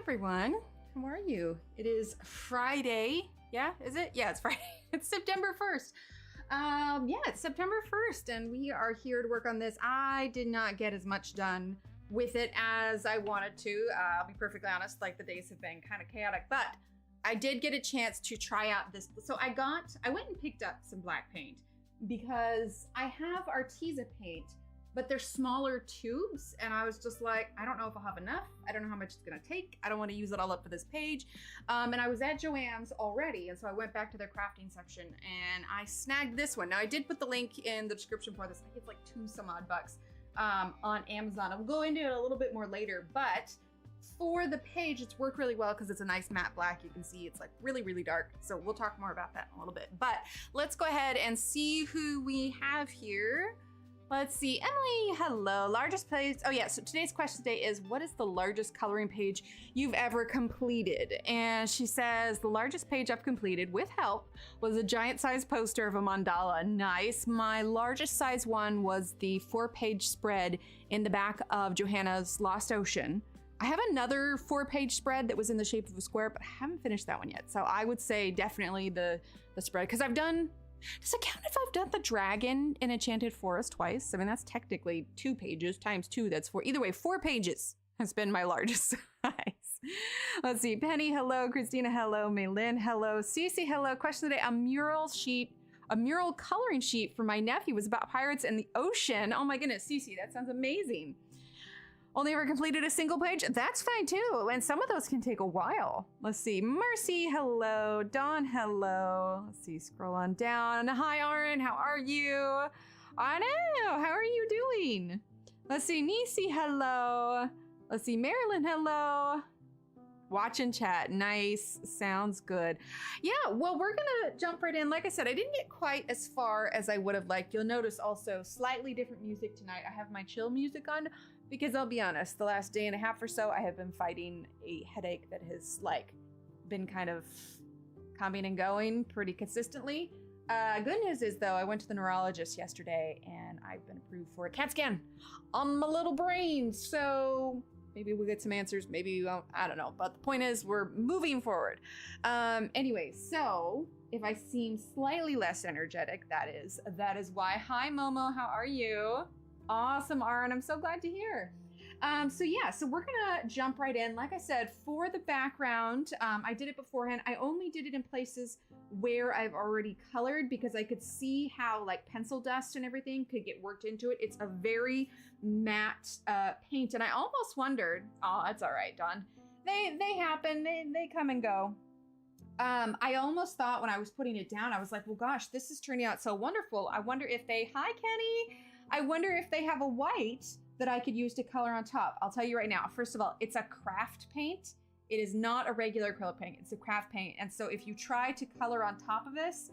everyone. How are you? It is Friday. Yeah, is it? Yeah, it's Friday. It's September 1st. Yeah, it's September 1st, and we are here to work on this. I did not get as much done with it as I wanted to. I'll be perfectly honest, like the days have been kind of chaotic, but I did get a chance to try out this. So I went and picked up some black paint because I have Arteza paint, but they're smaller tubes. And I was just like, I don't know if I'll have enough. I don't know how much it's gonna take. I don't want to use it all up for this page. And I was at Joann's already. And so I went back to their crafting section and I snagged this one. Now I did put the link in the description for this. I think it's like $2 some odd on Amazon. I'll go into it a little bit more later, but for the page, it's worked really well because it's a nice matte black. You can see it's like really, really dark. So we'll talk more about that in a little bit, but let's go ahead and see who we have here. Let's see, Emily, hello. Largest page, oh yeah, so today's question today is, what is the largest coloring page you've ever completed? And she says, the largest page I've completed with help was a giant size poster of a mandala. Nice. My largest size one was the 4-page spread in the back of Johanna's Lost Ocean. I have another 4-page spread that was in the shape of a square, but I haven't finished that one yet. So I would say definitely the spread, because I've done, does it count if I've done the dragon in Enchanted Forest twice? I mean, that's technically 2 pages times 2, that's 4. Either way, 4 pages has been my largest size. Let's see, Penny, hello. Christina, hello. Maylin, hello. Cece, hello. Question today, a mural coloring sheet for my nephew was about pirates and the ocean. Oh my goodness, Cece, that sounds amazing. Only ever completed a single page? That's fine too. And some of those can take a while. Let's see. Mercy, hello. Dawn, hello. Let's see. Scroll on down. Hi, Aaron. How are you? I know. How are you doing? Let's see. Nisi, hello. Let's see. Marilyn, hello. Watch and chat. Nice. Sounds good. Yeah, well, we're gonna jump right in. Like I said, I didn't get quite as far as I would have liked. You'll notice also slightly different music tonight. I have my chill music on because I'll be honest, the last day and a half or so, I have been fighting a headache that has like been kind of coming and going pretty consistently. Good news is though, I went to the neurologist yesterday and I've been approved for a CAT scan on my little brain. So maybe we'll get some answers, maybe we won't, I don't know. But the point is we're moving forward. Anyway, so if I seem slightly less energetic, that is why. Hi Momo, how are you? Awesome, Aaron, I'm so glad to hear. So we're gonna jump right in. Like I said, for the background, I did it beforehand. I only did it in places where I've already colored because I could see how like pencil dust and everything could get worked into it. It's a very matte paint, and I almost wondered, oh, that's all right, Dawn. They happen, they come and go. I almost thought when I was putting it down, I was like, well, gosh, this is turning out so wonderful. I wonder if they, hi, Kenny. I wonder if they have a white that I could use to color on top. I'll tell you right now, first of all, it's a craft paint. It is not a regular acrylic paint, it's a craft paint. And so if you try to color on top of this,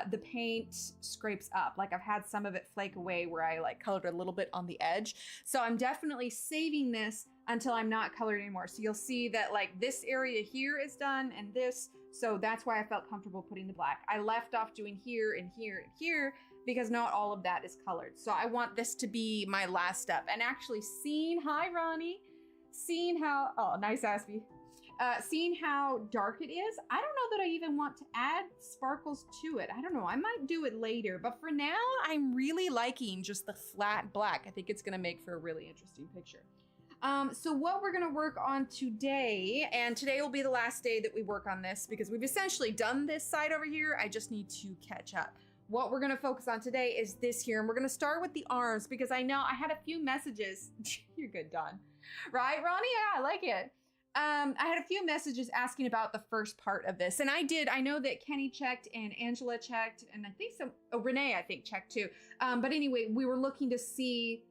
the paint scrapes up. Like I've had some of it flake away where I like colored a little bit on the edge. So I'm definitely saving this until I'm not colored anymore. So you'll see that like this area here is done and this, so that's why I felt comfortable putting the black. I left off doing here and here and here because not all of that is colored. So I want this to be my last step. And actually seeing, hi Ronnie, seeing how, oh, nice Aspie. Seeing how dark it is, I don't know that I even want to add sparkles to it. I don't know, I might do it later, but for now, I'm really liking just the flat black. I think it's gonna make for a really interesting picture. So what we're gonna work on today, and today will be the last day that we work on this because we've essentially done this side over here. I just need to catch up. What we're gonna focus on today is this here, and we're gonna start with the arms because I know I had a few messages. You're good, Dawn. Right, Ronnie? Yeah, I like it. I had a few messages asking about the first part of this, and I did. I know that Kenny checked and Angela checked, and I think Renee, I think, checked too. But anyway, we were looking to see,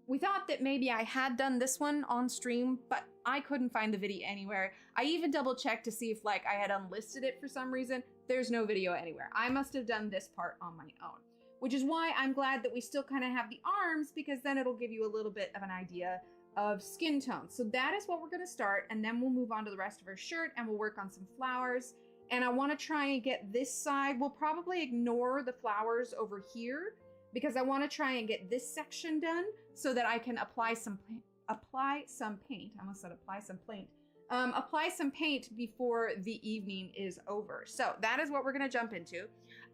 we thought that maybe I had done this one on stream, but I couldn't find the video anywhere. I even double checked to see if like I had unlisted it for some reason. There's no video anywhere. I must have done this part on my own, which is why I'm glad that we still kind of have the arms because then it'll give you a little bit of an idea of skin tone. So that is what we're gonna start, and then we'll move on to the rest of her shirt and we'll work on some flowers. And I wanna try and get this side, we'll probably ignore the flowers over here because I wanna try and get this section done so that I can apply some paint. I almost said apply some paint apply some paint before the evening is over. So that is what we're gonna jump into.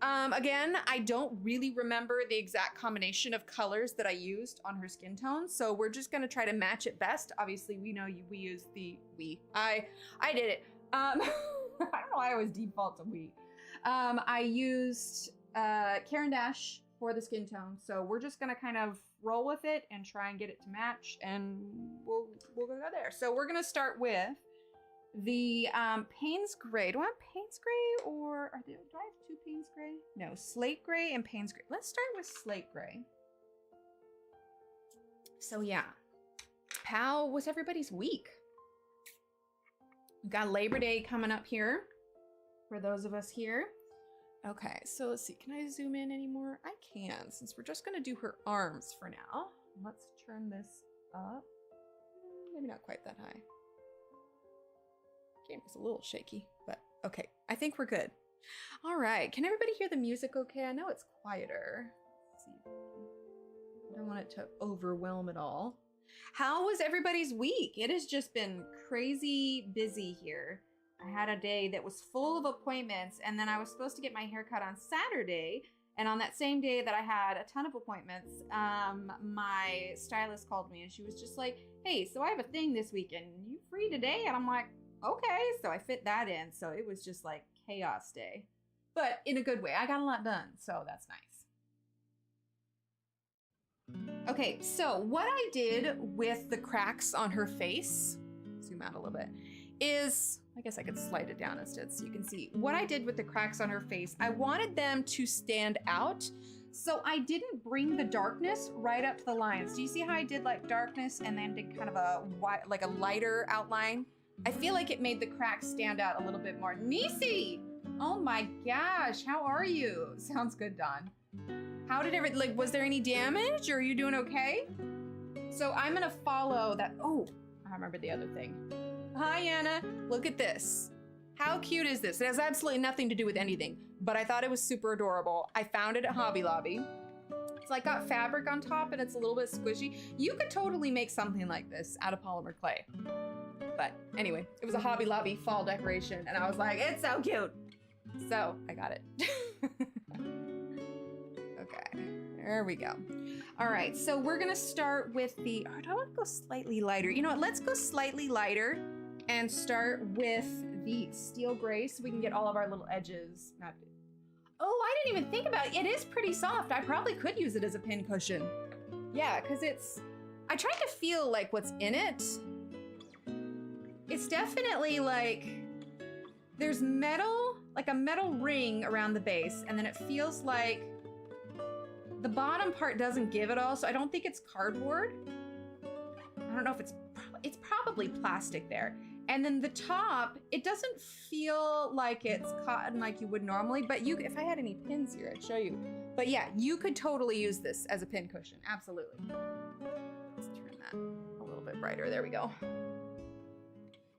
Again, I don't really remember the exact combination of colors that I used on her skin tone, so we're just gonna try to match it best. Obviously, we know we use I did it. I don't know why I always default to we. I used Caran D'Ache for the skin tone, so we're just gonna kind of roll with it and try and get it to match, and we'll go there. So we're gonna start with the Payne's Gray. Do I have Payne's Gray, or do I have two Payne's Gray? No, Slate Gray and Payne's Gray. Let's start with Slate Gray. So yeah, how was everybody's week? We've got Labor Day coming up here for those of us here. Okay, so let's see. Can I zoom in anymore? I can, since we're just gonna do her arms for now. Let's turn this up. Maybe not quite that high. Camera's a little shaky, but okay. I think we're good. All right, can everybody hear the music okay? I know it's quieter. Let's see. I don't want it to overwhelm it all. How was everybody's week? It has just been crazy busy here. I had a day that was full of appointments, and then I was supposed to get my hair cut on Saturday, and on that same day that I had a ton of appointments, my stylist called me and she was just like, hey, so I have a thing this weekend. You free today? And I'm like, okay. So I fit that in. So it was just like chaos day, but in a good way. I got a lot done, so that's nice. Okay, so what I did with the cracks on her face, zoom out a little bit, is, I guess I could slide it down instead so you can see. What I did with the cracks on her face, I wanted them to stand out. So I didn't bring the darkness right up to the lines. Do you see how I did like darkness and then did kind of a like a lighter outline? I feel like it made the cracks stand out a little bit more. Nisi! Oh my gosh, how are you? Sounds good, Dawn. How did like, was there any damage or are you doing okay? So I'm gonna follow that. Oh, I remember the other thing. Hi, Anna. Look at this. How cute is this? It has absolutely nothing to do with anything, but I thought it was super adorable. I found it at Hobby Lobby. It's like got fabric on top and it's a little bit squishy. You could totally make something like this out of polymer clay. But anyway, it was a Hobby Lobby fall decoration and I was like, it's so cute. So I got it. Okay, there we go. All right, so we're gonna start with the, oh, do I wanna go slightly lighter? You know what, let's go slightly lighter and start with the steel gray so we can get all of our little edges mapped in. Oh, I didn't even think about it. It is pretty soft. I probably could use it as a pin cushion. Yeah, because I tried to feel like what's in it. It's definitely like, there's metal, like a metal ring around the base, and then it feels like the bottom part doesn't give it all, so I don't think it's cardboard. I don't know if it's probably plastic there. And then the top, it doesn't feel like it's cotton like you would normally, but if I had any pins here, I'd show you. But yeah, you could totally use this as a pin cushion, absolutely. Let's turn that a little bit brighter, there we go.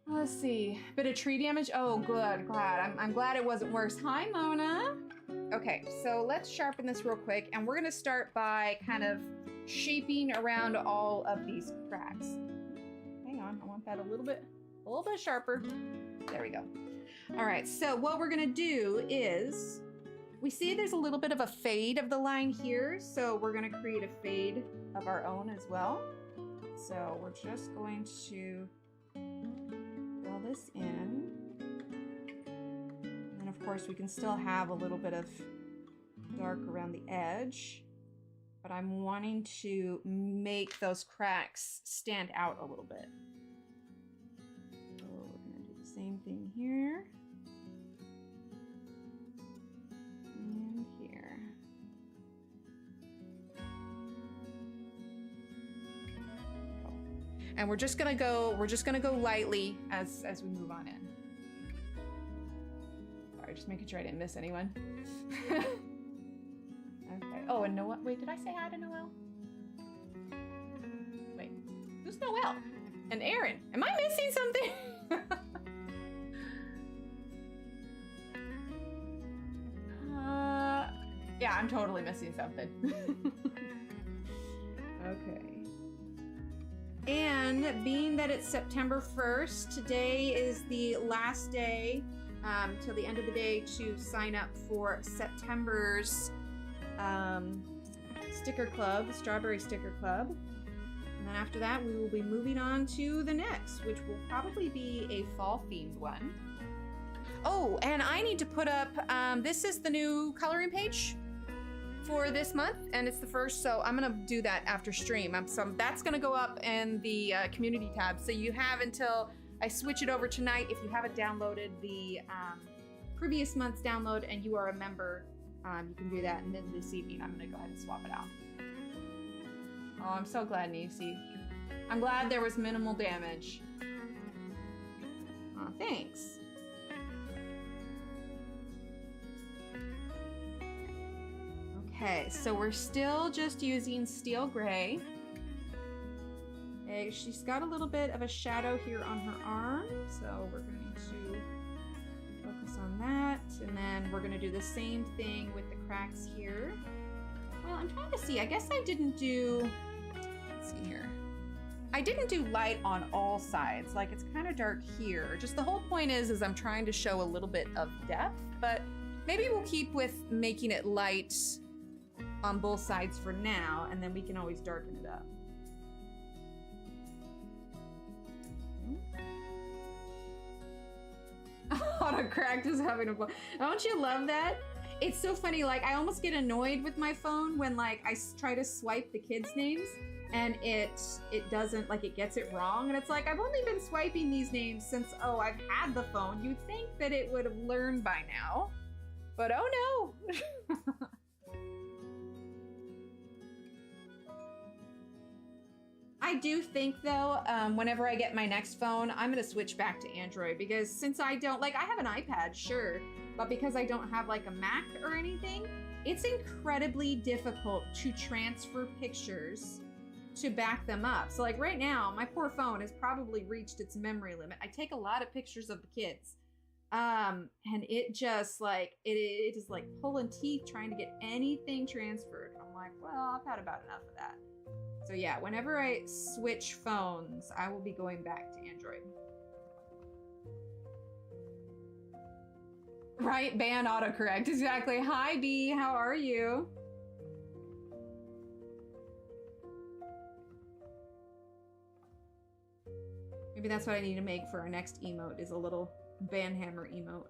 Let's see, bit of tree damage. Oh, good, glad. I'm glad it wasn't worse. Hi, Mona. Okay, so let's sharpen this real quick, and we're gonna start by kind of shaping around all of these cracks. Hang on, I want that a little bit sharper. There we go. All right, so what we're gonna do is, we see there's a little bit of a fade of the line here, so we're gonna create a fade of our own as well. So we're just going to fill this in. And of course we can still have a little bit of dark around the edge, but I'm wanting to make those cracks stand out a little bit. So we're gonna do the same thing here. And here. And we're just gonna go lightly as we move on in. Sorry, just making sure I didn't miss anyone. Okay. Oh, and Noel. Wait, did I say hi to Noel? Wait, who's Noel? And Aaron. Am I missing something? Yeah, I'm totally missing something. Okay. And And being that it's September 1st, today is the last day till the end of the day to sign up for September's sticker club, the Strawberry Sticker Club. And then after that, we will be moving on to the next, which will probably be a fall-themed one. Oh, and I need to put up, this is the new coloring page for this month, and it's the first, so I'm gonna do that after stream. So that's gonna go up in the community tab, so you have until I switch it over tonight. If you haven't downloaded the previous month's download and you are a member, you can do that, and then this evening I'm gonna go ahead and swap it out. Oh, I'm so glad, Nisi. I'm glad there was minimal damage. Oh, thanks. Okay, so we're still just using steel gray. Okay, she's got a little bit of a shadow here on her arm, so we're going to focus on that. And then we're going to do the same thing with the cracks here. Well, I'm trying to see. I guess I didn't do... Let's see here. I didn't do light on all sides. Like, it's kind of dark here. Just the whole point is I'm trying to show a little bit of depth, but maybe we'll keep with making it light on both sides for now, and then we can always darken it up. Autocracked is having a... Don't you love that? It's so funny, like, I almost get annoyed with my phone when, like, I try to swipe the kids' names, and it doesn't, like, it gets it wrong, and it's like, I've only been swiping these names since, oh, I've had the phone. You'd think that it would have learned by now, but oh no. I do think, though, whenever I get my next phone, I'm going to switch back to Android, because since I don't, like, I have an iPad, sure, but because I don't have, like, a Mac or anything, it's incredibly difficult to transfer pictures to back them up. So, like, right now, my poor phone has probably reached its memory limit. I take a lot of pictures of the kids, and it just, like, it is, like, pulling teeth trying to get anything transferred. I'm like, well, I've had about enough of that. So yeah, whenever I switch phones, I will be going back to Android. Right, ban autocorrect, exactly. Hi B, how are you? Maybe that's what I need to make for our next emote, is a little ban hammer emote.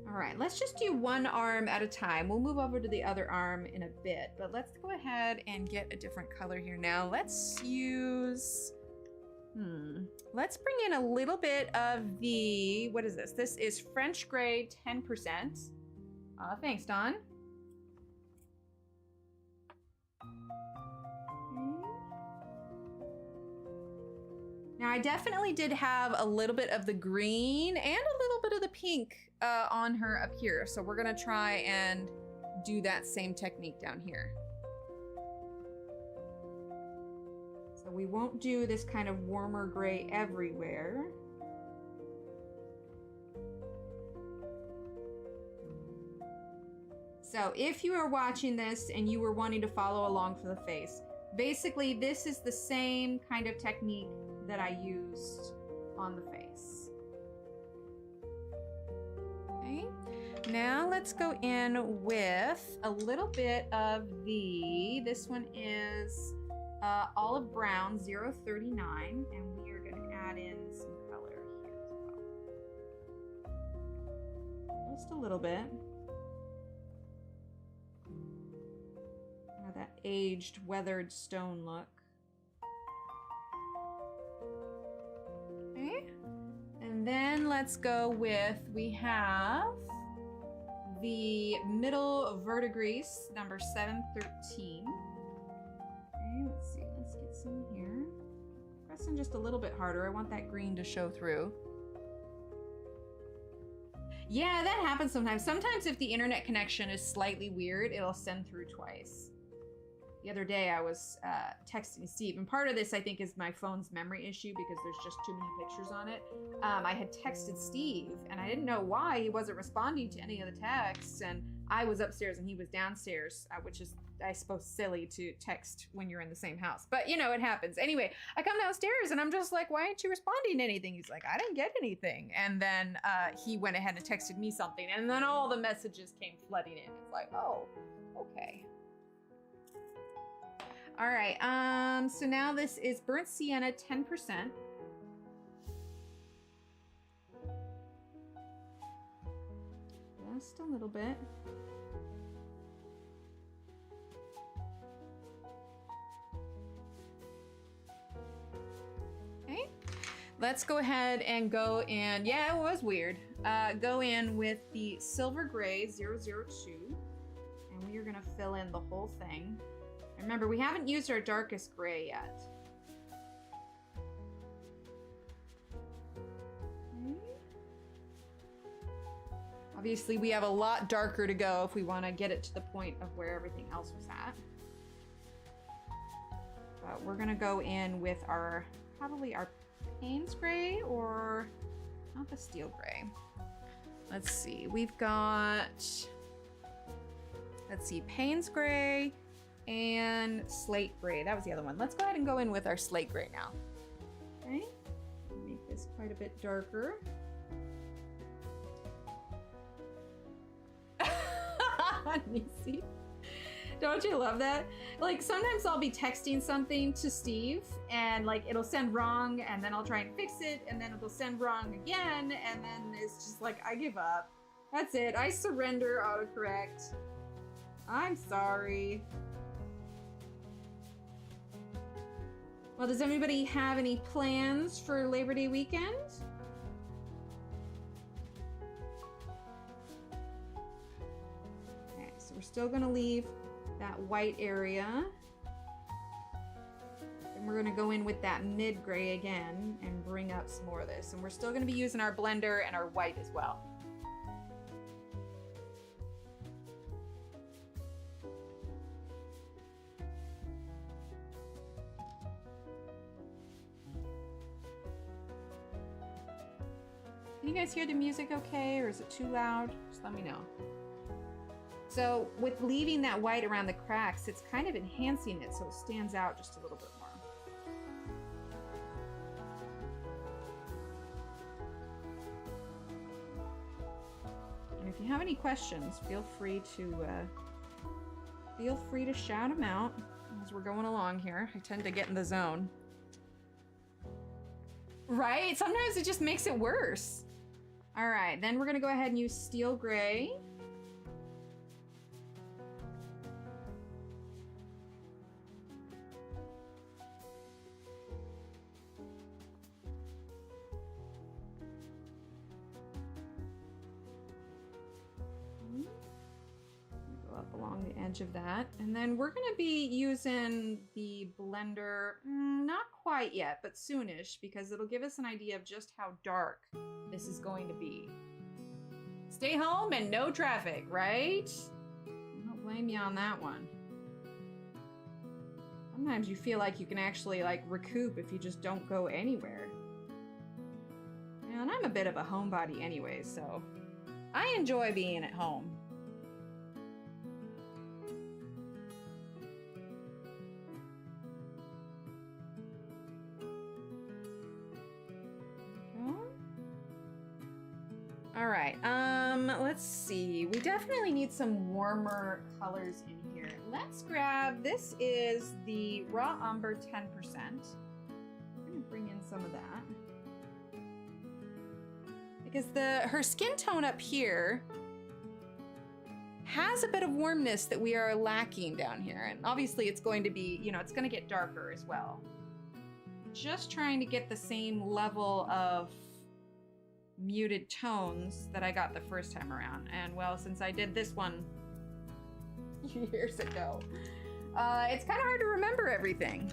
All right, let's just do one arm at a time. We'll move over to the other arm in a bit, but let's go ahead and get a different color here now. Let's use, let's bring in a little bit of the, what is this? This is French Gray 10%. Thanks, Don. Now, I definitely did have a little bit of the green and a little bit of the pink on her up here. So we're gonna try and do that same technique down here. So we won't do this kind of warmer gray everywhere. So if you are watching this and you were wanting to follow along for the face, basically this is the same kind of technique that I used on the face. Okay, now let's go in with a little bit of this one is olive brown 039, and we are going to add in some color here as well. Just a little bit. Now that aged, weathered stone look. Okay, and then let's go with, we have the middle verdigris, number 713. Okay, let's see, let's get some here. Pressing just a little bit harder. I want that green to show through. Yeah, that happens sometimes. Sometimes if the internet connection is slightly weird, it'll send through twice. the other day I was texting Steve, and part of this I think is my phone's memory issue because there's just too many pictures on it. I had texted Steve and I didn't know why he wasn't responding to any of the texts, and I was upstairs and he was downstairs, which is, I suppose, silly to text when you're in the same house, but you know, it happens. Anyway, I come downstairs and I'm just like, why aren't you responding to anything? He's like, I didn't get anything. And then he went ahead and texted me something, and then all the messages came flooding in. It's like, oh, okay. All right, so now this is burnt sienna, 10%. Just a little bit. Okay, let's go ahead and go in, yeah, it was weird. Go in with the Silver Gray 002, and we are gonna fill in the whole thing. Remember, we haven't used our darkest gray yet. Okay. Obviously, we have a lot darker to go if we want to get it to the point of where everything else was at. But we're gonna go in with our, probably our Payne's Gray, or not the Steel Gray. Let's see, we've got, let's see, Payne's Gray, and Slate Gray. That was the other one. Let's go ahead and go in with our Slate Gray now. Okay, make this quite a bit darker. Nisi, don't you love that? Like, sometimes I'll be texting something to Steve and like it'll send wrong, and then I'll try and fix it, and then it'll send wrong again, and then it's just like, I give up. That's it. I surrender autocorrect. I'm sorry. Well, does anybody have any plans for Labor Day weekend? Okay, so we're still gonna leave that white area. And we're gonna go in with that mid gray again and bring up some more of this. And we're still gonna be using our blender and our white as well. Can you guys hear the music okay, or is it too loud? Just let me know. So with leaving that white around the cracks, it's kind of enhancing it so it stands out just a little bit more. And if you have any questions, feel free to shout them out as we're going along here. I tend to get in the zone. Right? Sometimes it just makes it worse. All right, then we're gonna go ahead and use Steel Gray. Go up along the edge of that. And then we're gonna be using the blender, not quite yet, but soonish, because it'll give us an idea of just how dark this is going to be. Stay home and no traffic, right? I don't blame you on that one. Sometimes you feel like you can actually like recoup if you just don't go anywhere. And I'm a bit of a homebody anyway, so I enjoy being at home. All right, let's see. We definitely need some warmer colors in here. Let's grab, this is the Raw Umber 10%. I'm gonna bring in some of that. Because her skin tone up here has a bit of warmness that we are lacking down here. And obviously it's going to be, you know, it's gonna get darker as well. Just trying to get the same level of muted tones that I got the first time around. And well, since I did this one years ago, it's kind of hard to remember everything.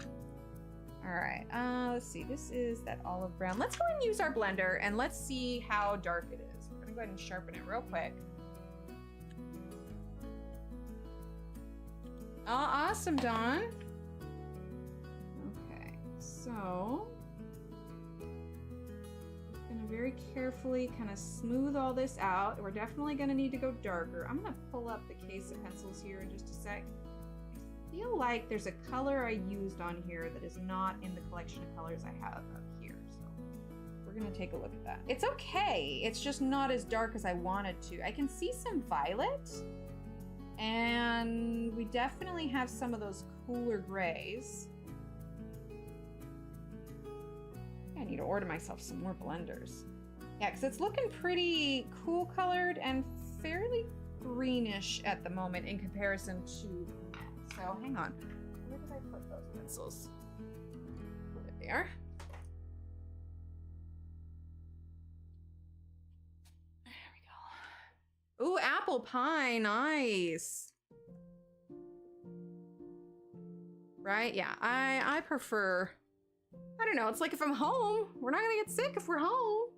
All right, let's see, this is that olive brown. Let's go ahead and use our blender and let's see how dark it is. We're gonna go ahead and sharpen it real quick. Oh, awesome, Dawn. Okay, so I'm gonna very carefully kind of smooth all this out. We're definitely gonna need to go darker. I'm gonna pull up the case of pencils here in just a sec. I feel like there's a color I used on here that is not in the collection of colors I have up here. So we're gonna take a look at that. It's okay. It's just not as dark as I wanted to. I can see some violet. And we definitely have some of those cooler grays. I need to order myself some more blenders. Yeah, because it's looking pretty cool colored and fairly greenish at the moment in comparison to... So hang on. Where did I put those pencils? There they are. Ooh, apple pie, nice. Right, yeah, I prefer, I don't know, it's like if I'm home, we're not gonna get sick if we're home.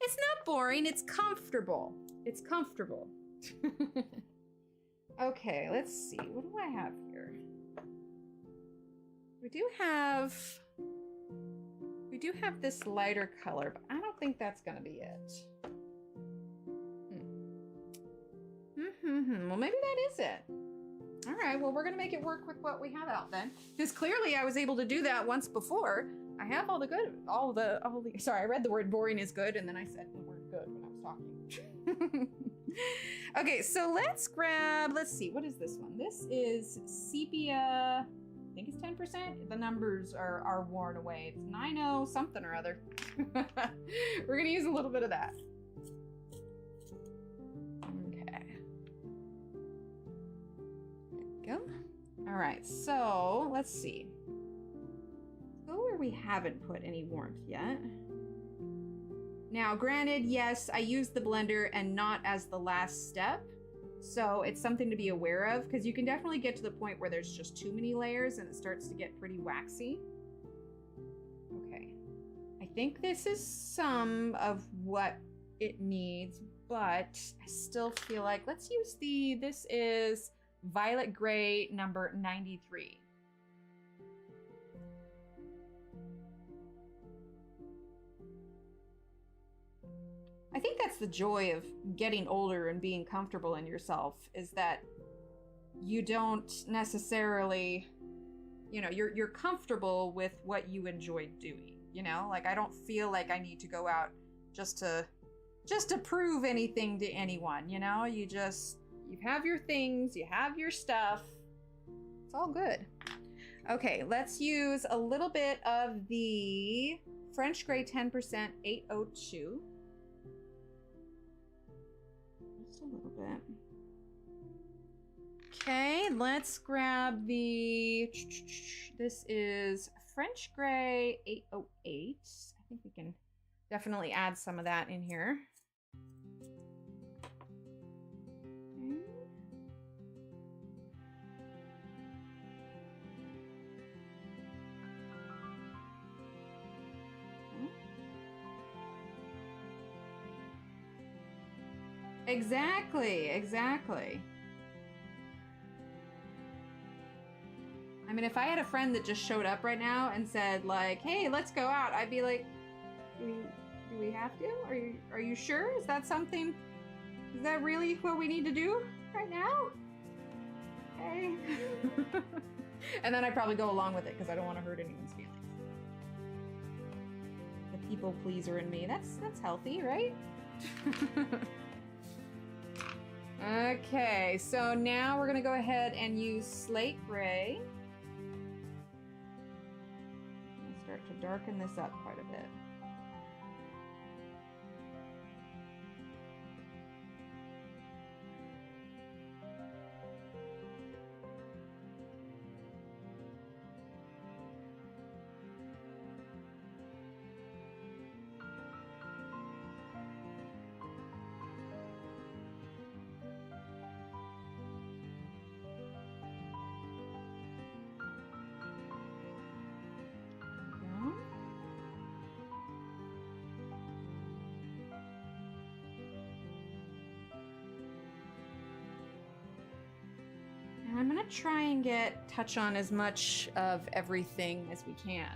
It's not boring, it's comfortable. It's comfortable. Okay, let's see, what do I have here? We do have this lighter color, but I don't think that's gonna be it. Well, maybe that is it. All right, well, we're gonna make it work with what we have out then. Because clearly I was able to do that once before. I have all the, sorry, I read the word boring is good, and then I said the word good when I was talking. Okay, so let's see, what is this one? This is sepia, I think it's 10%. The numbers are worn away. It's 90 something or other. We're gonna use a little bit of that. Go. All right, so let's see. Go where we haven't put any warmth yet. Now, granted, yes, I used the blender and not as the last step, so it's something to be aware of because you can definitely get to the point where there's just too many layers and it starts to get pretty waxy. Okay, I think this is some of what it needs, but I still feel like let's use this is violet gray number 93. I think that's the joy of getting older and being comfortable in yourself, is that you don't necessarily, you know, you're comfortable with what you enjoy doing, you know? Like I don't feel like I need to go out just to prove anything to anyone, you know? You have your things, you have your stuff. It's all good. Okay, let's use a little bit of the French Gray 10% 802. Just a little bit. Okay, let's grab this is French Gray 808. I think we can definitely add some of that in here. Exactly. I mean, if I had a friend that just showed up right now and said like, hey, let's go out, I'd be like, do we have to? Are you sure? Is that really what we need to do right now? Okay. And then I'd probably go along with it because I don't want to hurt anyone's feelings. The people pleaser in me, that's healthy, right? Okay, so now we're gonna go ahead and use slate gray. I'll start to darken this up quite a bit. gonna try and touch on as much of everything as we can.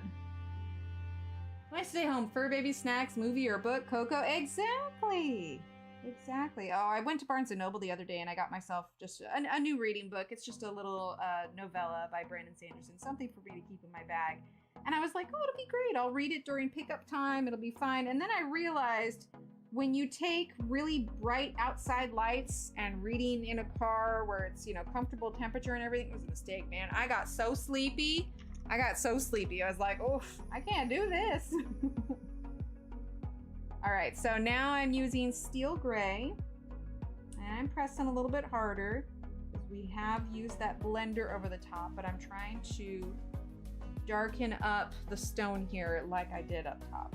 When I stay home, fur baby, snacks, movie or book, Coco. Exactly. Exactly. Oh, I went to Barnes & Noble the other day and I got myself just a new reading book. It's just a little novella by Brandon Sanderson, something for me to keep in my bag. And I was like, oh, it'll be great. I'll read it during pickup time. It'll be fine. And then I realized when you take really bright outside lights and reading in a car where it's, you know, comfortable temperature and everything, it was a mistake, man. I got so sleepy. I was like, oh, I can't do this. All right, so now I'm using steel gray and I'm pressing a little bit harder because we have used that blender over the top, but I'm trying to darken up the stone here like I did up top.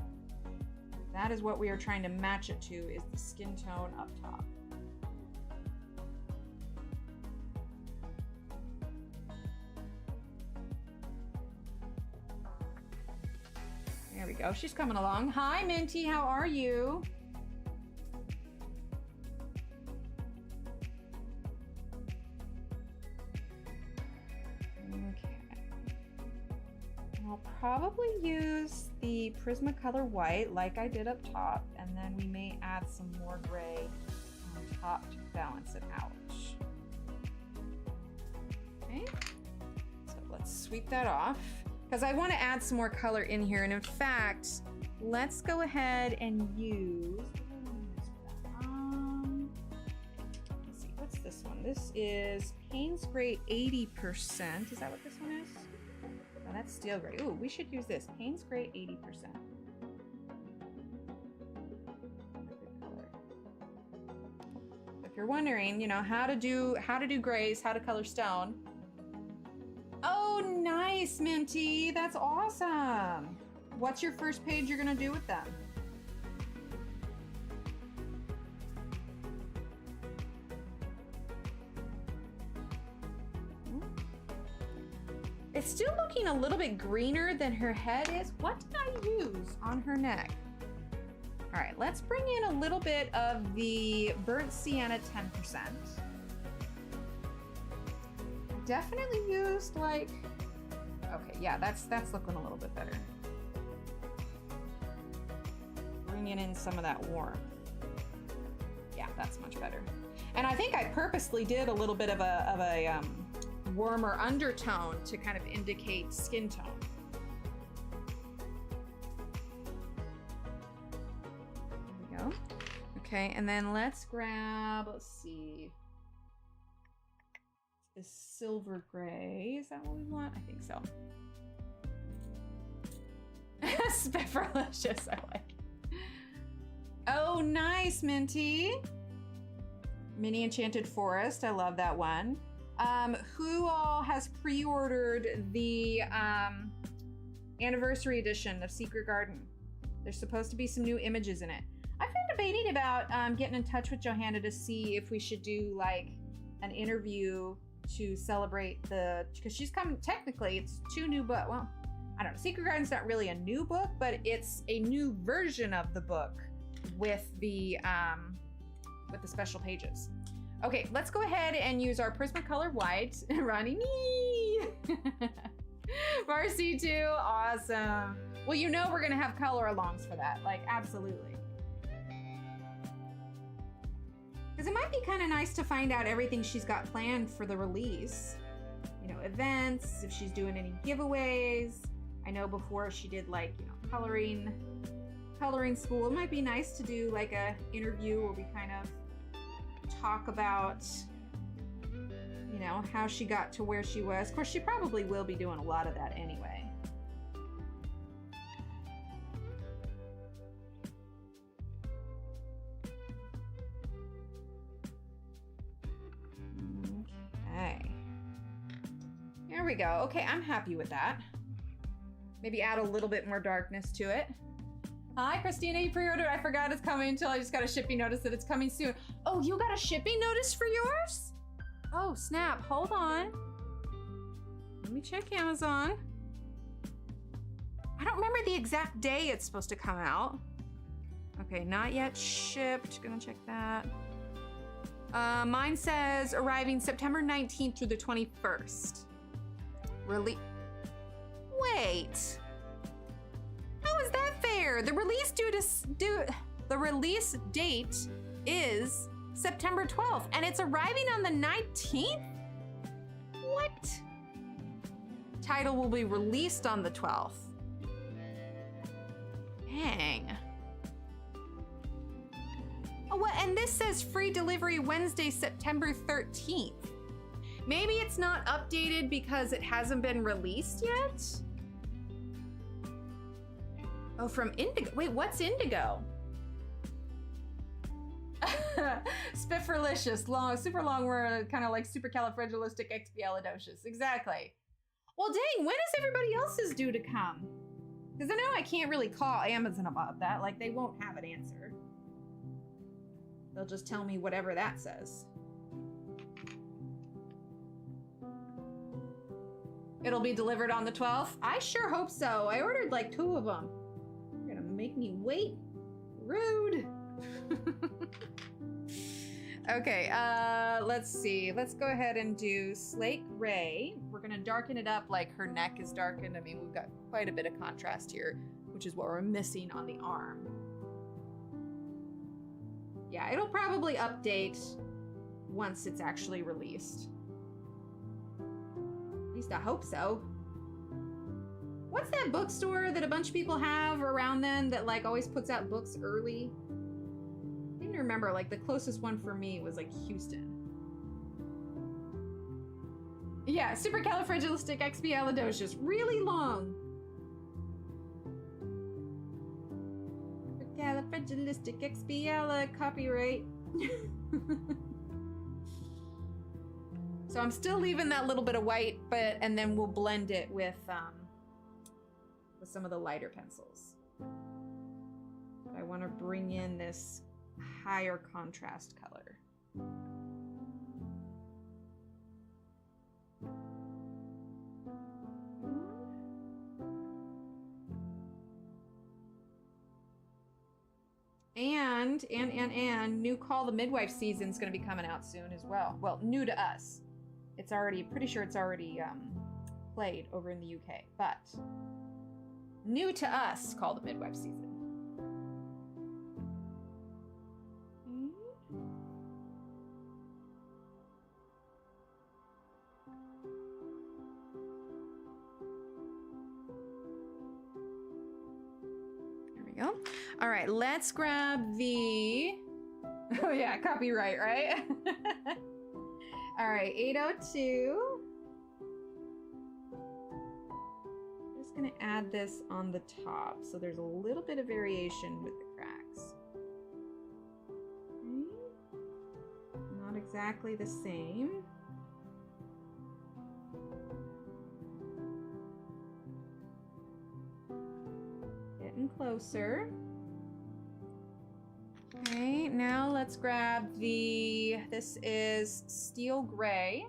That is what we are trying to match it to, is the skin tone up top. There we go. She's coming along. Hi, Minty. How are you? Okay. I'll probably use the Prismacolor white like I did up top, and then we may add some more gray on top to balance it out. Okay. So let's sweep that off, because I want to add some more color in here. And in fact, let's go ahead and use, let's see, what's this one? This is Payne's Gray 80%. Is that what this one is? No, that's steel gray. Ooh, we should use this. Payne's Gray 80%. If you're wondering, you know, how to do grays, how to color stone. Oh, nice, Minty. That's awesome. What's your first page you're gonna do with them? It's still looking a little bit greener than her head is. What did I use on her neck? All right, let's bring in a little bit of the burnt sienna 10%. Definitely used like, okay, yeah, that's looking a little bit better. Bringing in some of that warmth. Yeah, that's much better. And I think I purposely did a little bit of a warmer undertone to kind of indicate skin tone. There we go. Okay, and then let's grab, let's see, is silver gray. Is that what we want? I think so. Spiffrelicious, I like it. Oh, nice, Minty. Mini Enchanted Forest. I love that one. Who all has pre-ordered the anniversary edition of Secret Garden? There's supposed to be some new images in it. I've been debating about getting in touch with Johanna to see if we should do like an interview to celebrate because she's coming, technically it's 2 new books. Well, I don't know, Secret Garden's not really a new book, but it's a new version of the book with the special pages. Okay, let's go ahead and use our Prismacolor white. Ronnie, me. Marcy too, awesome. Well, you know we're gonna have color alongs for that, like absolutely. Because it might be kind of nice to find out everything she's got planned for the release. You know, events, if she's doing any giveaways. I know before she did like, you know, coloring school. It might be nice to do like a interview where we kind of talk about, you know, how she got to where she was. Of course, she probably will be doing a lot of that anyway. Okay. There we go. Okay, I'm happy with that. Maybe add a little bit more darkness to it. Hi, Christina, you pre-ordered. I forgot it's coming until I just got a shipping notice that it's coming soon. Oh, you got a shipping notice for yours? Oh, snap. Hold on. Let me check Amazon. I don't remember the exact day it's supposed to come out. Okay, not yet shipped. Gonna check that. Mine says arriving September 19th through the 21st. Wait. How is that fair? The release the release date is September 12th and it's arriving on the 19th? What? Title will be released on the 12th. Dang. Oh, what? And this says free delivery Wednesday, September 13th. Maybe it's not updated because it hasn't been released yet? Oh, from Indigo. Wait, what's Indigo? Spiffrelicious, long, super long word, kind of like supercalifragilisticexpialidocious. Exactly. Well, dang, when is everybody else's due to come? Because I know I can't really call Amazon about that. Like, they won't have an answer. They'll just tell me whatever that says. It'll be delivered on the 12th? I sure hope so. I ordered like 2 of them. You're gonna make me wait? Rude. Okay, let's see. Let's go ahead and do Slate Gray. We're gonna darken it up like her neck is darkened. I mean, we've got quite a bit of contrast here, which is what we're missing on the arm. Yeah, it'll probably update once it's actually released. At least I hope so. What's that bookstore that a bunch of people have around then that like always puts out books early? I didn't remember, like the closest one for me was like Houston. Yeah, supercalifragilisticexpialidocious, really long. Supercalifragilisticexpialidocious, copyright. So I'm still leaving that little bit of white, and then we'll blend it with some of the lighter pencils. But I want to bring in this higher contrast color. And new Call the Midwife season's gonna be coming out soon as well. Well, new to us. It's already, pretty sure it's already played over in the UK, but new to us, Call the Midwife season. There we go. All right, let's grab the, oh yeah, copyright, right? All right, 802. I'm just gonna add this on the top so there's a little bit of variation with the cracks. Okay. Not exactly the same. Getting closer. Okay, now let's grab this is Steel Gray.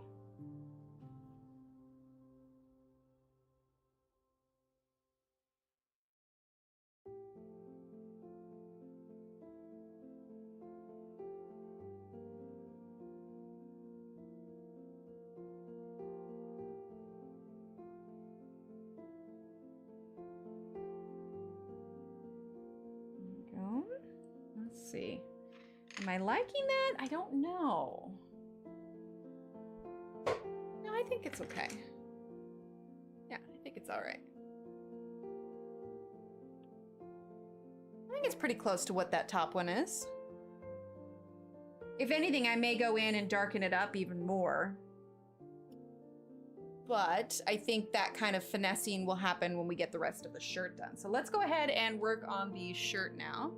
See. Am I liking that? I don't know. No, I think it's okay. Yeah, I think it's all right. I think it's pretty close to what that top one is. If anything, I may go in and darken it up even more. But I think that kind of finessing will happen when we get the rest of the shirt done. So let's go ahead and work on the shirt now.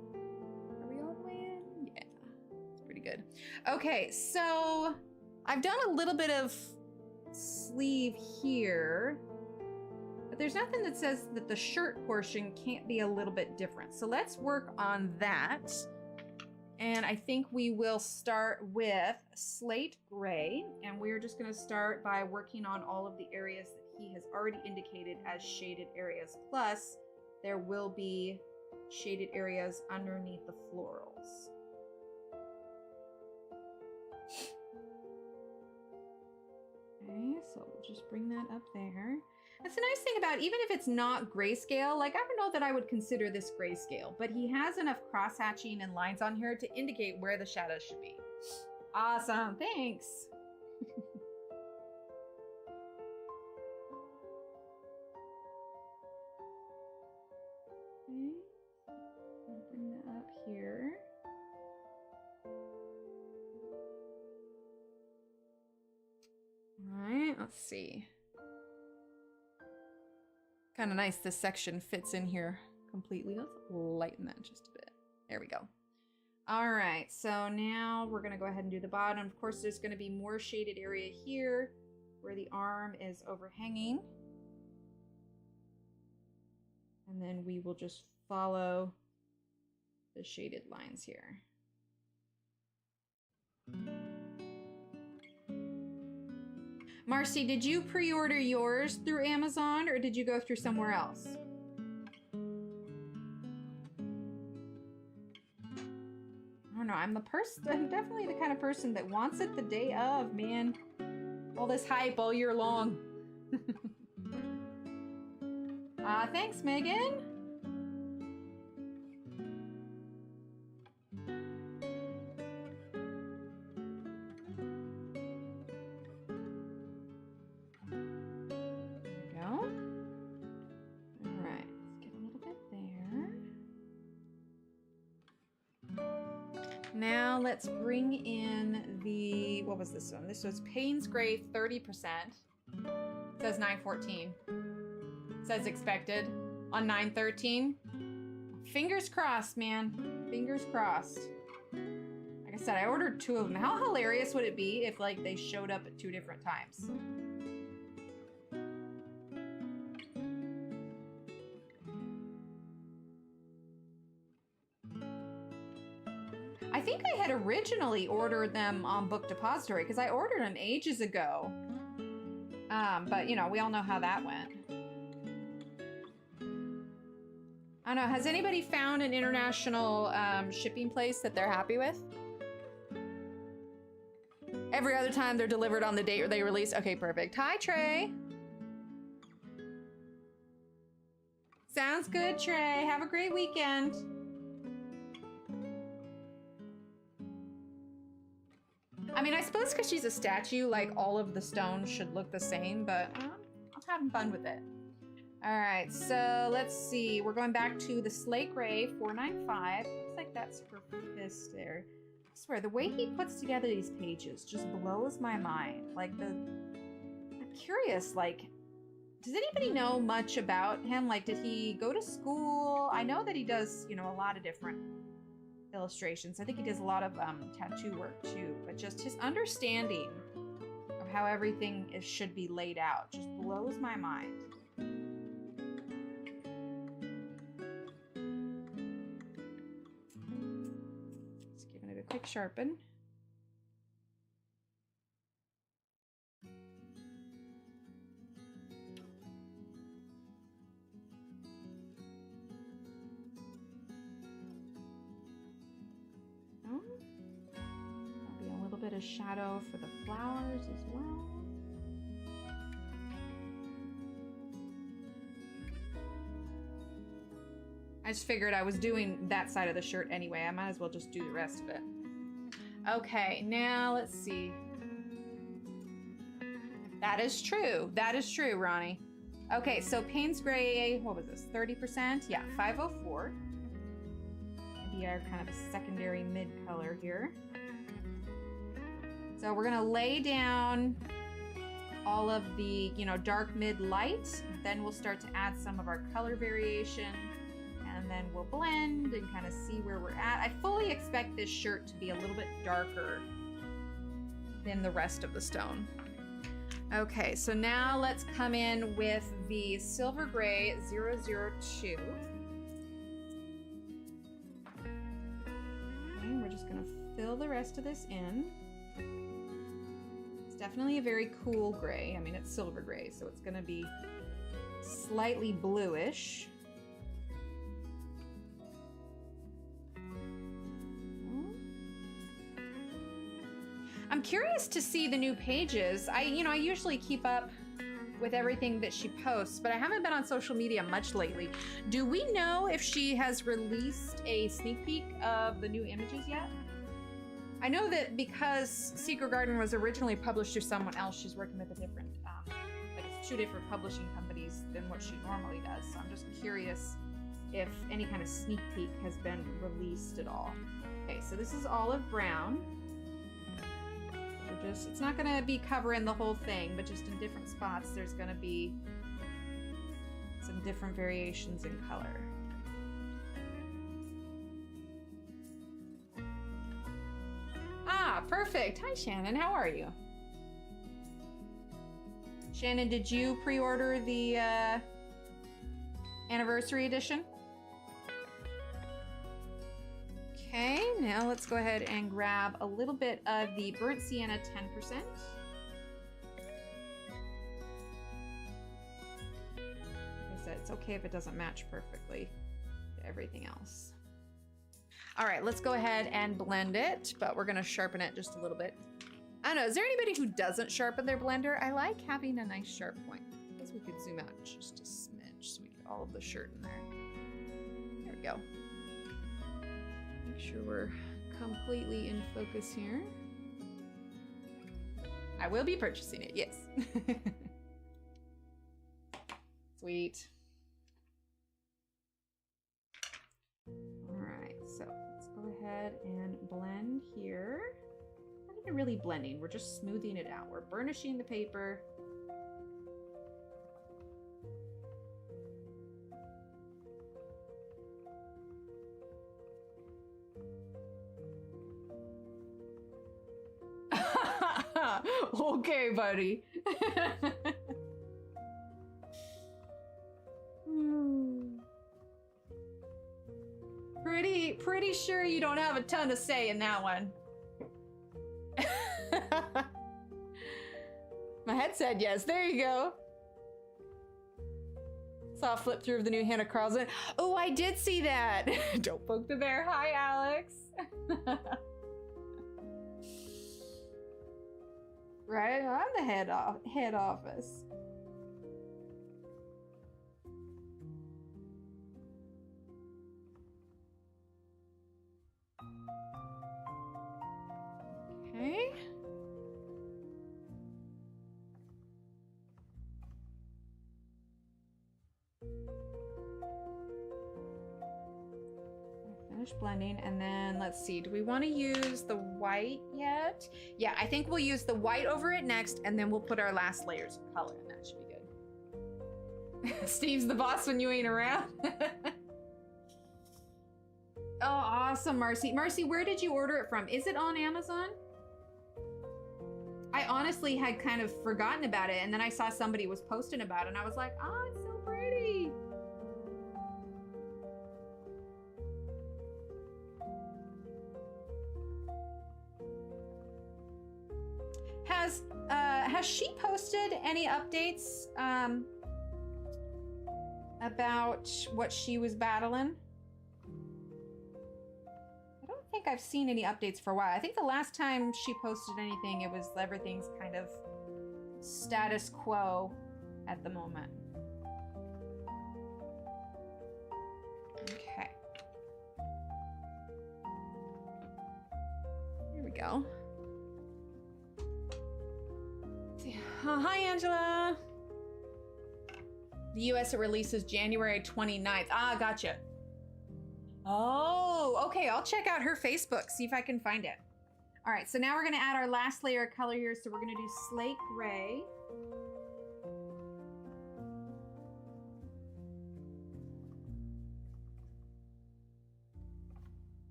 Good. Okay, so I've done a little bit of sleeve here, but there's nothing that says that the shirt portion can't be a little bit different. So let's work on that. And I think we will start with Slate Gray, and we're just going to start by working on all of the areas that he has already indicated as shaded areas. Plus, there will be shaded areas underneath the florals. Okay, so we'll just bring that up there. That's the nice thing about, even if it's not grayscale, like I don't know that I would consider this grayscale, but he has enough cross-hatching and lines on here to indicate where the shadows should be. Awesome, thanks. Okay, I'll bring that up here. All right, let's see. Kind of nice this section fits in here completely. Let's lighten that just a bit. There we go. All right, so now we're gonna go ahead and do the bottom. Of course, there's gonna be more shaded area here where the arm is overhanging. And then we will just follow the shaded lines here. Marcy, did you pre-order yours through Amazon or did you go through somewhere else? I don't know, I'm definitely the kind of person that wants it the day of, man. All this hype all year long. Thanks, Megan. Now let's bring in the, what was this one? This was Payne's Gray 30%. It says 914. It says expected on 913. Fingers crossed, man. Fingers crossed. Like I said, I ordered 2 of them. How hilarious would it be if like they showed up at 2 different times? I think I had originally ordered them on Book Depository because I ordered them ages ago. But you know, we all know how that went. I don't know, has anybody found an international shipping place that they're happy with? Every other time they're delivered on the date they release. Okay, perfect. Hi, Trey. Sounds good, Trey. Have a great weekend. I mean, I suppose because she's a statue, like all of the stones should look the same, but I'm having fun with it. All right, so let's see. We're going back to the Slate Gray 495. Looks like that's her fist there. I swear, the way he puts together these pages just blows my mind. Like, I'm curious, like, does anybody know much about him? Like, did he go to school? I know that he does, you know, a lot of different illustrations. I think he does a lot of tattoo work too, but just his understanding of how everything should be laid out just blows my mind. Just giving it a quick sharpen. Bit of shadow for the flowers as well. I just figured I was doing that side of the shirt anyway. I might as well just do the rest of it. Okay, now let's see. That is true. That is true, Ronnie. Okay, so Payne's Gray, what was this? 30%? Yeah, 504. Maybe our kind of a secondary mid color here. So we're gonna lay down all of the, you know, dark mid light. Then we'll start to add some of our color variation and then we'll blend and kind of see where we're at. I fully expect this shirt to be a little bit darker than the rest of the stone. Okay, so now let's come in with the Silver Gray 002. Okay, we're just gonna fill the rest of this in. Definitely a very cool gray. I mean, it's silver gray, so it's going to be slightly bluish. I'm curious to see the new pages. I usually keep up with everything that she posts, but I haven't been on social media much lately. Do we know if she has released a sneak peek of the new images yet? I know that because Secret Garden was originally published through someone else, she's working with a different, like it's 2 different publishing companies than what she normally does. So I'm just curious if any kind of sneak peek has been released at all. Okay, so this is olive brown. It's not gonna be covering the whole thing, but just in different spots, there's gonna be some different variations in color. Ah, perfect. Hi, Shannon. How are you? Shannon, did you pre-order the anniversary edition? Okay, now let's go ahead and grab a little bit of the burnt sienna 10%. Like I said, it's okay if it doesn't match perfectly to everything else. All right, let's go ahead and blend it, but we're gonna sharpen it just a little bit. I don't know, is there anybody who doesn't sharpen their blender? I like having a nice sharp point. I guess we could zoom out just a smidge so we get all of the shirt in there. There we go. Make sure we're completely in focus here. I will be purchasing it, yes. Sweet. All right, so let's go ahead and blend here. Not even really blending, we're just smoothing it out. We're burnishing the paper. Okay, buddy. Pretty sure you don't have a ton to say in that one. My head said yes. There you go. Saw a flip through of the new Hannah Carlson. Oh, I did see that. Don't poke the bear. Hi, Alex. Right on the head office. Okay. Finish blending, and then let's see, do we want to use the white yet? Yeah, I think we'll use the white over it next, and then we'll put our last layers of color, and that should be good. Steve's the boss when you ain't around. Oh, awesome, Marcy. Marcy, where did you order it from? Is it on Amazon? I honestly had kind of forgotten about it, and then I saw somebody was posting about it, and I was like, oh, it's so pretty. Has she posted any updates about what she was battling? I don't think I've seen any updates for a while. I think the last time she posted anything, it was everything's kind of status quo at the moment. Okay. Here we go. Oh, hi, Angela. The US, it releases January 29th. Ah, gotcha. Oh, okay. I'll check out her Facebook, see if I can find it. All right, so now we're gonna add our last layer of color here. So we're gonna do slate gray.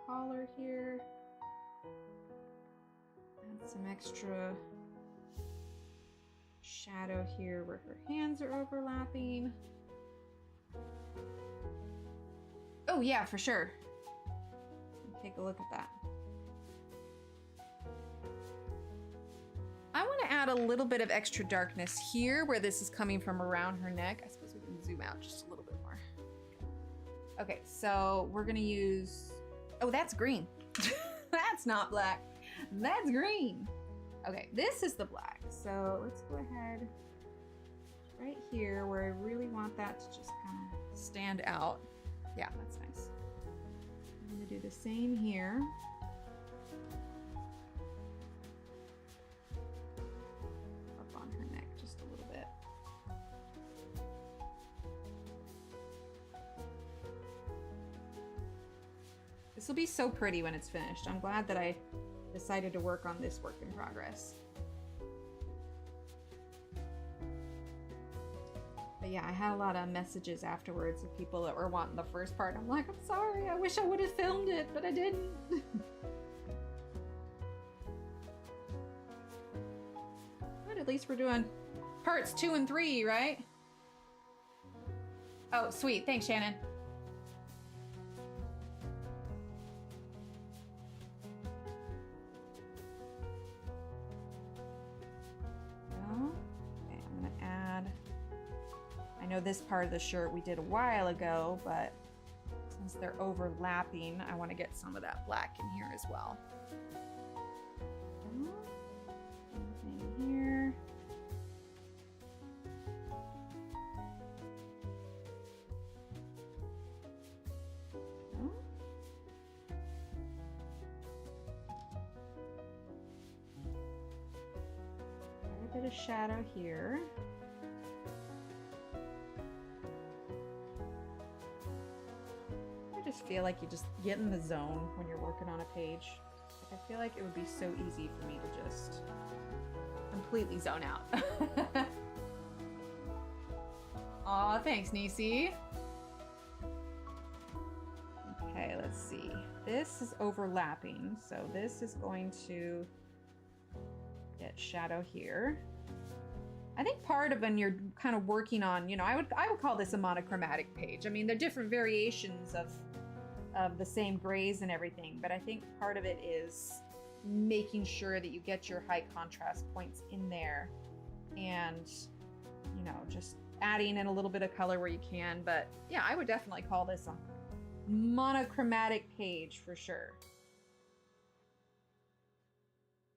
Collar here. Add some extra shadow here where her hands are overlapping. Oh yeah, for sure. Take a look at that. add a little bit of extra darkness here where this is coming from around her neck. I suppose we can zoom out just a little bit more. Okay, so we're gonna use, oh, that's green. That's not black, that's green. Okay, this is the black. So let's go ahead right here where I really want that to just kind of stand out. Yeah, that's nice. I'm gonna do the same here. Up on her neck just a little bit. This will be so pretty when it's finished. I'm glad that I decided to work on this work in progress. But yeah, I had a lot of messages afterwards of people that were wanting the first part. I'm like, I'm sorry, I wish I would have filmed it, but I didn't. But at least we're doing parts 2 and 3, right? Oh, sweet. Thanks, Shannon. Okay, I'm gonna add, I know this part of the shirt we did a while ago, but since they're overlapping, I want to get some of that black in here as well. Same thing here. A bit of shadow here. I just feel like you just get in the zone when you're working on a page. Like, I feel like it would be so easy for me to just completely zone out. Aw, thanks, Nisi. Okay, let's see. This is overlapping, so this is going to get shadow here. I think part of when you're kind of working on, you know, I would call this a monochromatic page. I mean, they're different variations of the same grays and everything, but I think part of it is making sure that you get your high contrast points in there and, you know, just adding in a little bit of color where you can. But yeah, I would definitely call this a monochromatic page for sure.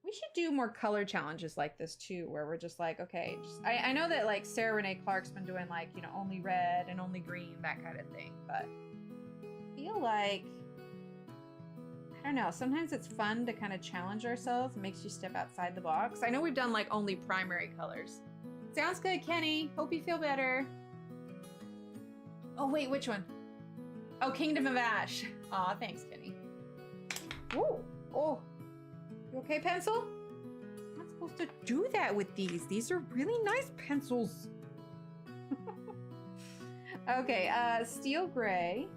We should do more color challenges like this too, where we're just like, okay, I know that like Sarah Renee Clark's been doing like, you know, only red and only green, that kind of thing, but I feel like, I don't know, sometimes it's fun to kind of challenge ourselves. It makes you step outside the box. I know we've done like only primary colors. Sounds good, Kenny. Hope you feel better. Oh wait, which one? Oh, Kingdom of Ash. Aw, thanks, Kenny. Whoa, oh. You okay, pencil? I'm not supposed to do that with these. These are really nice pencils. Okay, steel gray.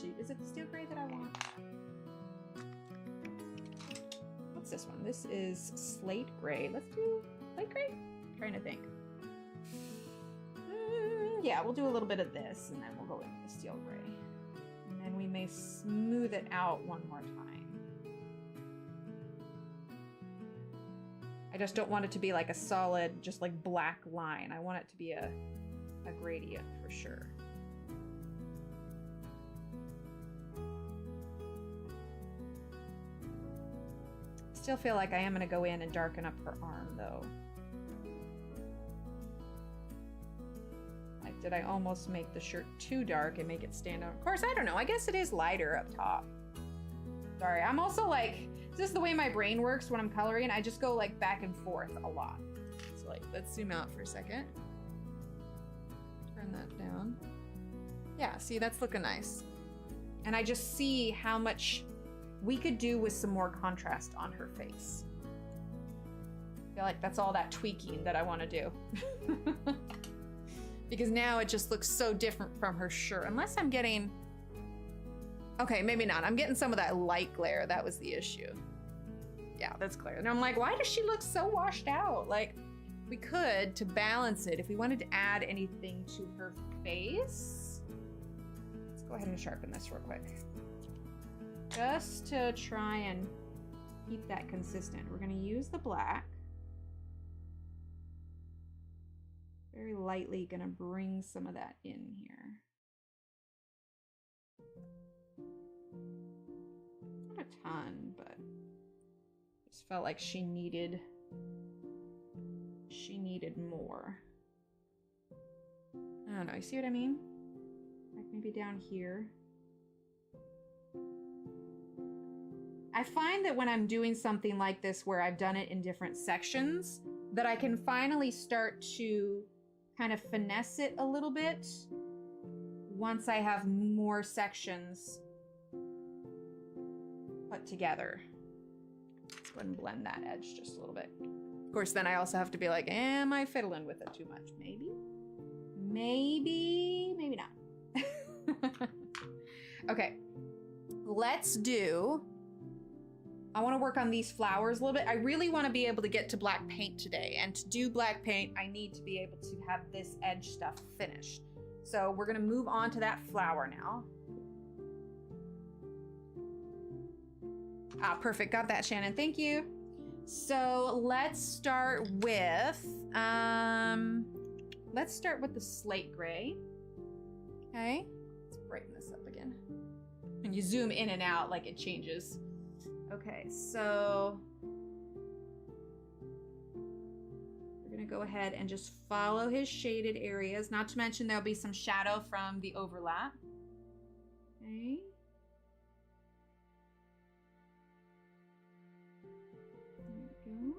Shoot, is it the steel gray that I want? What's this one? This is slate gray. Let's do slate gray? I'm trying to think. Yeah, we'll do a little bit of this and then we'll go into the steel gray. And then we may smooth it out one more time. I just don't want it to be like a solid, just like black line. I want it to be a gradient for sure. Still feel like I am gonna go in and darken up her arm though. Like, did I almost make the shirt too dark and make it stand out? Of course, I don't know. I guess it is lighter up top. Sorry, I'm also like, this is the way my brain works when I'm coloring. I just go like back and forth a lot. So like, let's zoom out for a second. Turn that down. Yeah, see, that's looking nice. And I just see how much we could do with some more contrast on her face. I feel like that's all that tweaking that I want to do. Because now it just looks so different from her shirt. Unless I'm getting... Okay, maybe not. I'm getting some of that light glare. That was the issue. Yeah, that's clear. And I'm like, why does she look so washed out? Like, we could, to balance it, if we wanted to add anything to her face. Let's go ahead and sharpen this real quick. Just to try and keep that consistent. We're going to use the black. Very lightly gonna bring some of that in here. Not a ton, but just felt like she needed more. I don't know, you see what I mean? Like maybe down here. I find that when I'm doing something like this where I've done it in different sections, that I can finally start to kind of finesse it a little bit once I have more sections put together. Let's go ahead and blend that edge just a little bit. Of course, then I also have to be like, am I fiddling with it too much? Maybe, maybe not. Okay, let's do, I want to work on these flowers a little bit. I really want to be able to get to black paint today. And to do black paint, I need to be able to have this edge stuff finished. So we're going to move on to that flower now. Ah, perfect. Got that, Shannon. Thank you. So let's start with the slate gray. Okay. Let's brighten this up again. And you zoom in and out like it changes. Okay, so we're gonna go ahead and just follow his shaded areas, not to mention there'll be some shadow from the overlap. Okay. There we go.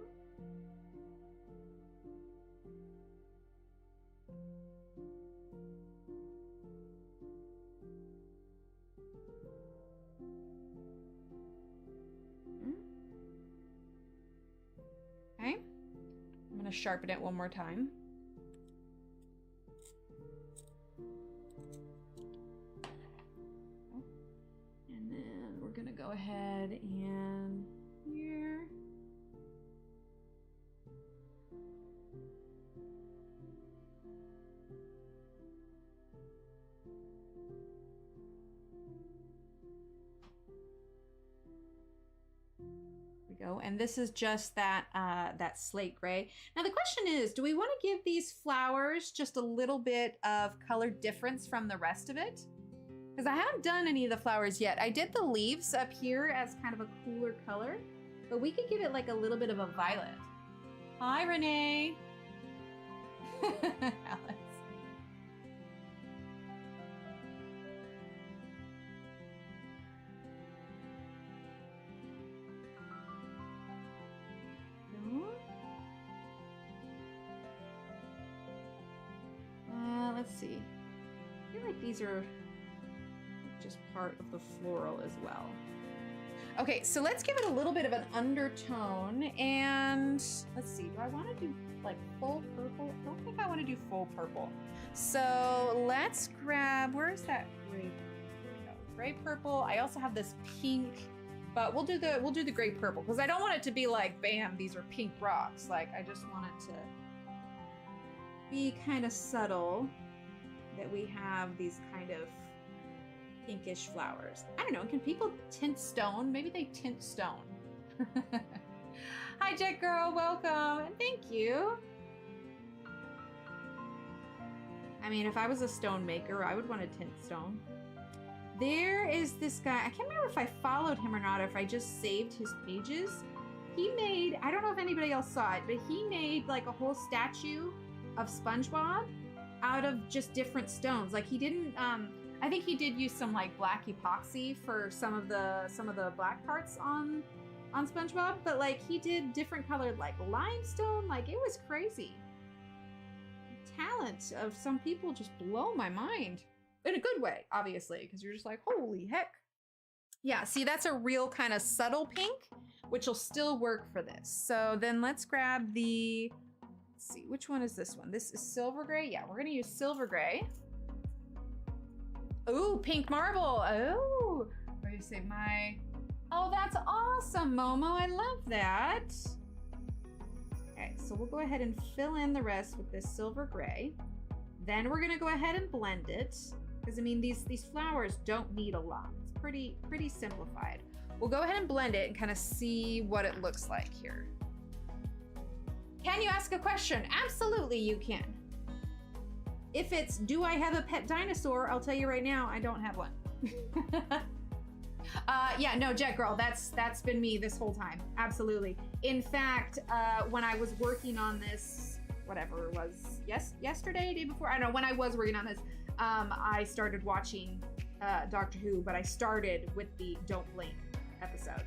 Okay, I'm going to sharpen it one more time. And then we're going to go ahead and here. Go. And this is just that that slate gray. Now the question is, do we want to give these flowers just a little bit of color difference from the rest of it? Because I haven't done any of the flowers yet. I did the leaves up here as kind of a cooler color, but we could give it like a little bit of a violet. Hi, Renee. Alice. Let's see. I feel like these are just part of the floral as well. Okay, so let's give it a little bit of an undertone, and let's see, do I want to do like full purple? I don't think I want to do full purple. So let's grab, where's that gray? Gray purple. I also have this pink, but we'll do the gray purple because I don't want it to be like, bam, these are pink rocks. Like I just want it to be kind of subtle, that we have these kind of pinkish flowers. I don't know, can people tint stone? Maybe they tint stone. Hi Jet Girl, welcome, and thank you. I mean, if I was a stone maker, I would want to tint stone. There is this guy, I can't remember if I followed him or not, or if I just saved his pages. He made, I don't know if anybody else saw it, but he made like a whole statue of SpongeBob out of just different stones. Like he didn't, I think he did use some like black epoxy for some of the black parts on SpongeBob, but like he did different colored like limestone. Like it was crazy. The talent of some people just blow my mind in a good way, obviously, because you're just like, holy heck. Yeah, see, that's a real kind of subtle pink, which will still work for this. So then let's grab the, let's see, which one is this one? This is silver gray. Yeah, we're gonna use silver gray. Ooh, pink marble. Oh, what do you say? Oh, that's awesome, Momo. I love that. Okay, so we'll go ahead and fill in the rest with this silver gray. Then we're gonna go ahead and blend it, because I mean, these flowers don't need a lot. It's pretty simplified. We'll go ahead and blend it and kind of see what it looks like here. Can you ask a question? Absolutely, you can. If it's, do I have a pet dinosaur? I'll tell you right now, I don't have one. Yeah, no, Jet Girl, that's been me this whole time. Absolutely. In fact, when I was working on this, whatever it was, yesterday, day before, I don't know, when I was working on this, I started watching Doctor Who, but I started with the Don't Blink episode.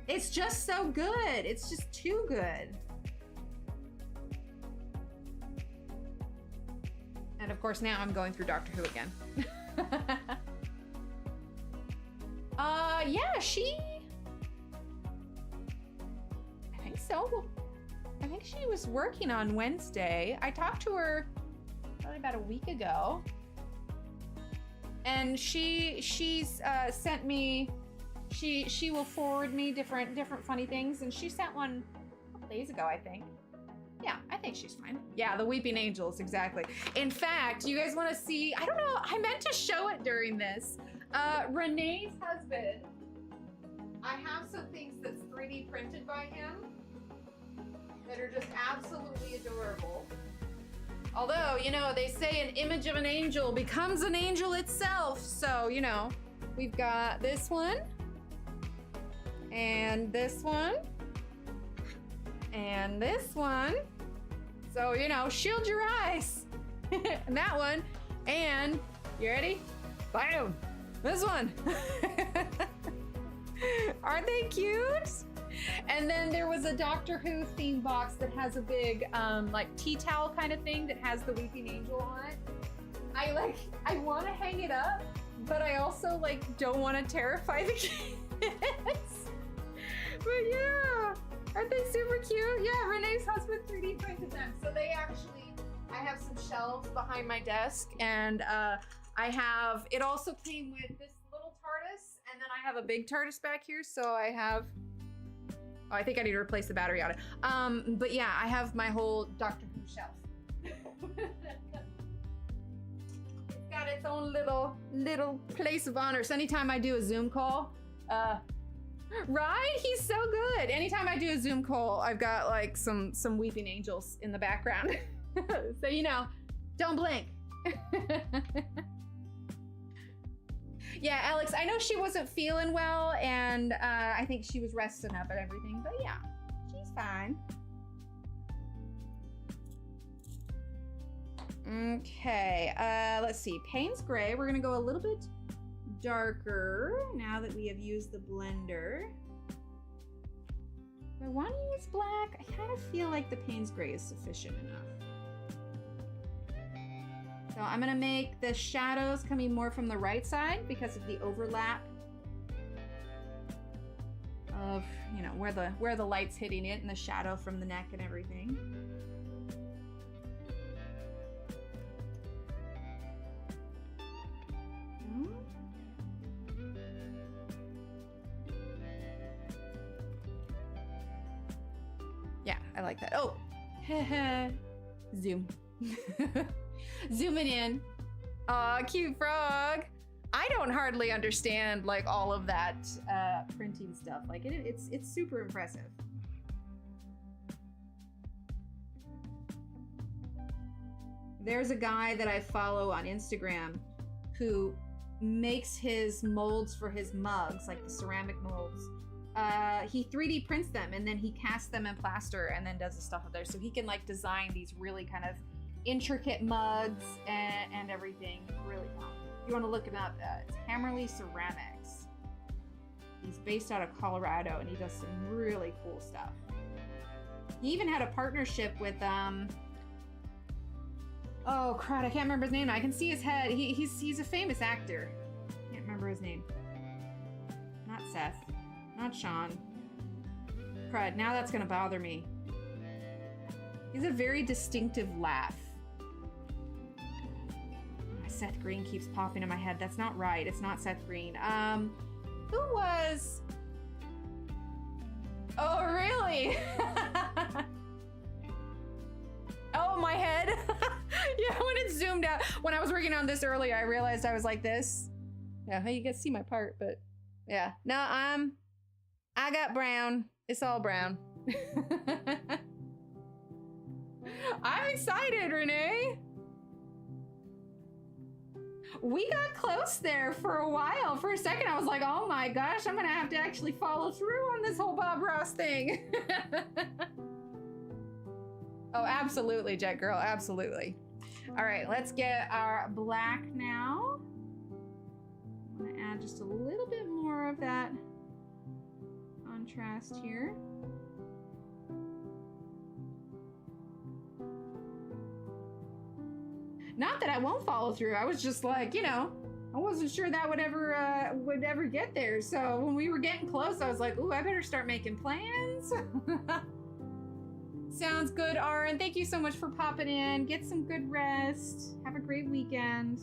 It's just so good. It's just too good. And of course, now I'm going through Doctor Who again. Yeah, I think so. I think she was working on Wednesday. I talked to her probably about a week ago. And she's sent me, she will forward me different funny things, and she sent one a couple days ago, I think. Yeah, I think she's fine. Yeah, the Weeping Angels, exactly. In fact, you guys want to see, I don't know, I meant to show it during this. Renee's husband, I have some things that's 3D printed by him that are just absolutely adorable. Although, you know, they say an image of an angel becomes an angel itself. So, you know, we've got this one, and this one, and this one. So, you know, shield your eyes. And that one. And, you ready? Bam! This one. Aren't they cute? And then there was a Doctor Who theme box that has a big, like tea towel kind of thing that has the Weeping Angel on it. I want to hang it up, but I also like don't want to terrify the kids. But yeah, aren't they super cute? Yeah, Renee's husband 3D printed them. So they actually, I have some shelves behind my desk, and I have, it also came with this little TARDIS, and then I have a big TARDIS back here, so I have, oh, I think I need to replace the battery on it. But yeah, I have my whole Doctor Who shelf. It's got its own little place of honor. So anytime I do a Zoom call, right? He's so good. Anytime I do a Zoom call, I've got like some Weeping Angels in the background. So, you know, don't blink. Yeah, Alex, I know she wasn't feeling well, and I think she was resting up and everything, but yeah, she's fine. Okay, let's see. Payne's Gray, we're gonna go a little bit darker now that we have used the blender. Do I want to use black? I kind of feel like the Payne's Gray is sufficient enough. So I'm gonna make the shadows coming more from the right side because of the overlap of, you know, where the light's hitting it and the shadow from the neck and everything. Yeah, I like that. Oh, zoom. Zooming in. Aw, cute frog. I don't hardly understand like all of that printing stuff. Like it's super impressive. There's a guy that I follow on Instagram who makes his molds for his mugs, like the ceramic molds. He 3D prints them and then he casts them in plaster and then does the stuff up there. So he can like design these really kind of intricate mugs and everything. Really fun. If you want to look him up, it's Hammerly Ceramics. He's based out of Colorado and he does some really cool stuff. He even had a partnership with oh crud, I can't remember his name now. I can see his head. He's a famous actor. Can't remember his name. Not Seth. Not Sean. Crud, now that's gonna bother me. He's a very distinctive laugh. Seth Green keeps popping in my head. That's not right. It's not Seth Green. Who was... Oh, really? Oh, my head. Yeah, when it zoomed out. When I was working on this earlier, I realized I was like this. Yeah, you can see my part, but yeah. No, I got brown. It's all brown. I'm excited, Renee. We got close there for a while. For a second, I was like, oh my gosh, I'm gonna have to actually follow through on this whole Bob Ross thing. Oh, absolutely, Jet Girl, absolutely. All right, let's get our black now. I'm gonna add just a little bit more of that contrast here. Not that I won't follow through. I was just like, you know, I wasn't sure that would ever get there. So when we were getting close, I was like, ooh, I better start making plans. Sounds good, Aaron. Thank you so much for popping in. Get some good rest. Have a great weekend.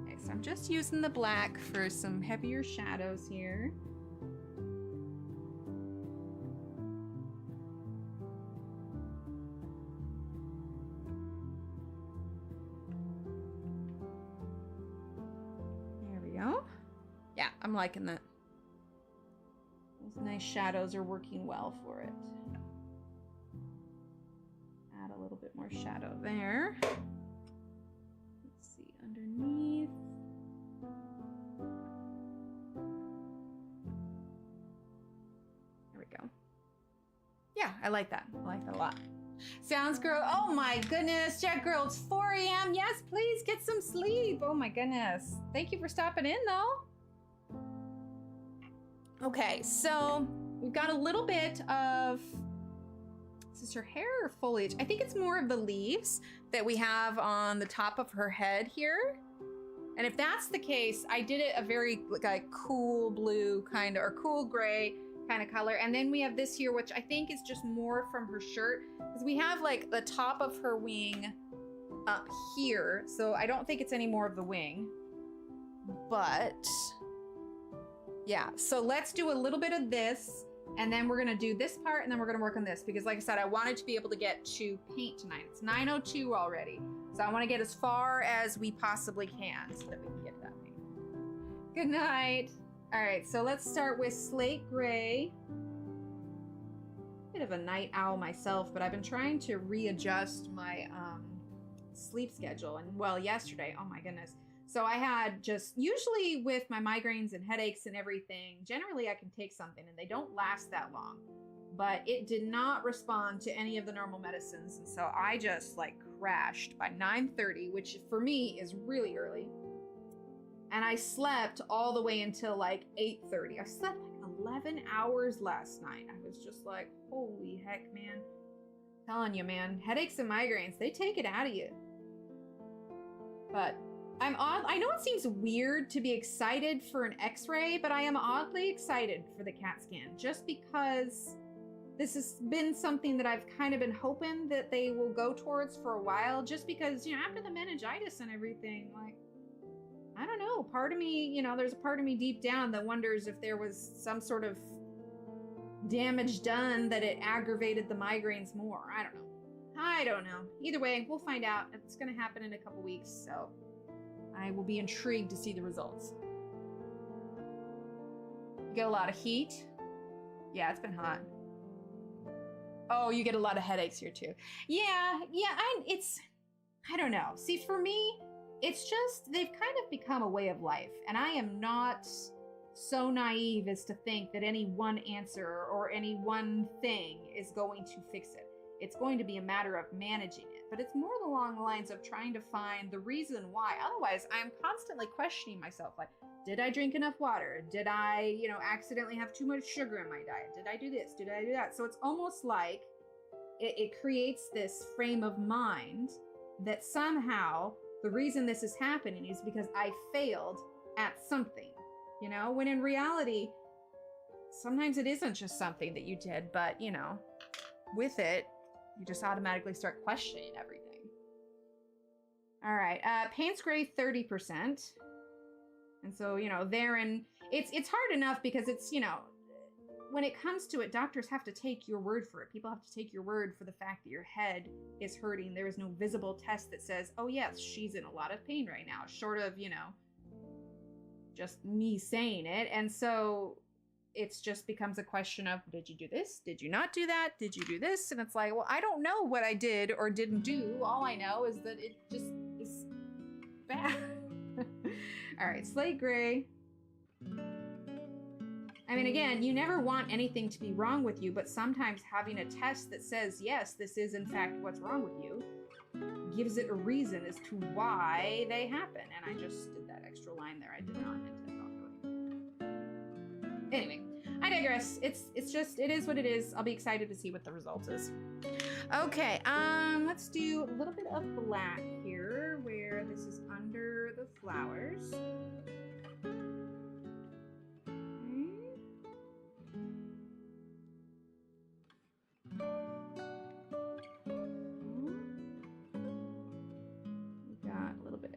Okay, so I'm just using the black for some heavier shadows here. There we go. Yeah, I'm liking that. Those nice shadows are working well for it. Add a little bit more shadow there. Let's see, underneath. There we go. Yeah, I like that. I like that a lot. Sounds girl. Oh my goodness, Jet Girl, it's 4 a.m. Yes, please get some sleep. Oh my goodness. Thank you for stopping in though. Okay, so we've got a little bit of, is this her hair or foliage? I think it's more of the leaves that we have on the top of her head here. And if that's the case, I did it a very like cool blue kind of, or cool gray kind of color. And then we have this here, which I think is just more from her shirt, because we have like the top of her wing up here. So I don't think it's any more of the wing, but yeah, so let's do a little bit of this, and then we're gonna do this part, and then we're gonna work on this, because like I said, I wanted to be able to get to paint tonight. It's 9:02 already, so I wanna get as far as we possibly can so that we can get that paint. Good night. All right, so let's start with slate gray. Bit of a night owl myself, but I've been trying to readjust my sleep schedule, and well, yesterday, oh my goodness. So I had just, usually with my migraines and headaches and everything, generally I can take something and they don't last that long, but it did not respond to any of the normal medicines. And so I just like crashed by 9:30, which for me is really early. And I slept all the way until like 8:30. I slept like 11 hours last night. I was just like, holy heck, man. I'm telling you, man, headaches and migraines, they take it out of you. But I know it seems weird to be excited for an x-ray, but I am oddly excited for the CAT scan, just because this has been something that I've kind of been hoping that they will go towards for a while, just because, you know, after the meningitis and everything, like, I don't know, part of me, you know, there's a part of me deep down that wonders if there was some sort of damage done that it aggravated the migraines more. I don't know. Either way, we'll find out. It's going to happen in a couple weeks, so I will be intrigued to see the results. You get a lot of heat? Yeah, it's been hot. Oh, you get a lot of headaches here too. Yeah, I don't know. See, for me, it's just, they've kind of become a way of life, and I am not so naive as to think that any one answer or any one thing is going to fix it. It's going to be a matter of managing it, but it's more along the lines of trying to find the reason why. Otherwise, I'm constantly questioning myself, like, did I drink enough water? Did I, you know, accidentally have too much sugar in my diet? Did I do this? Did I do that? So it's almost like it creates this frame of mind that somehow the reason this is happening is because I failed at something, you know, when in reality, sometimes it isn't just something that you did, but, you know, with it, you just automatically start questioning everything. All right, paint's gray 30%. And so, you know, therein, it's hard enough because it's, you know, when it comes to it, doctors have to take your word for it. People have to take your word for the fact that your head is hurting. There is no visible test that says, oh yes, she's in a lot of pain right now, short of, you know, just me saying it. And so it's just becomes a question of, did you do this? Did you not do that? Did you do this? And it's like, well, I don't know what I did or didn't do. All I know is that it just is bad. All right, slate gray. I mean, again, you never want anything to be wrong with you, but sometimes having a test that says, yes, this is in fact what's wrong with you, gives it a reason as to why they happen. And I just did that extra line there. I did not intend on doing. Anyway, I digress. It is what it is. I'll be excited to see what the result is. Okay, let's do a little bit of black here where this is under the flowers.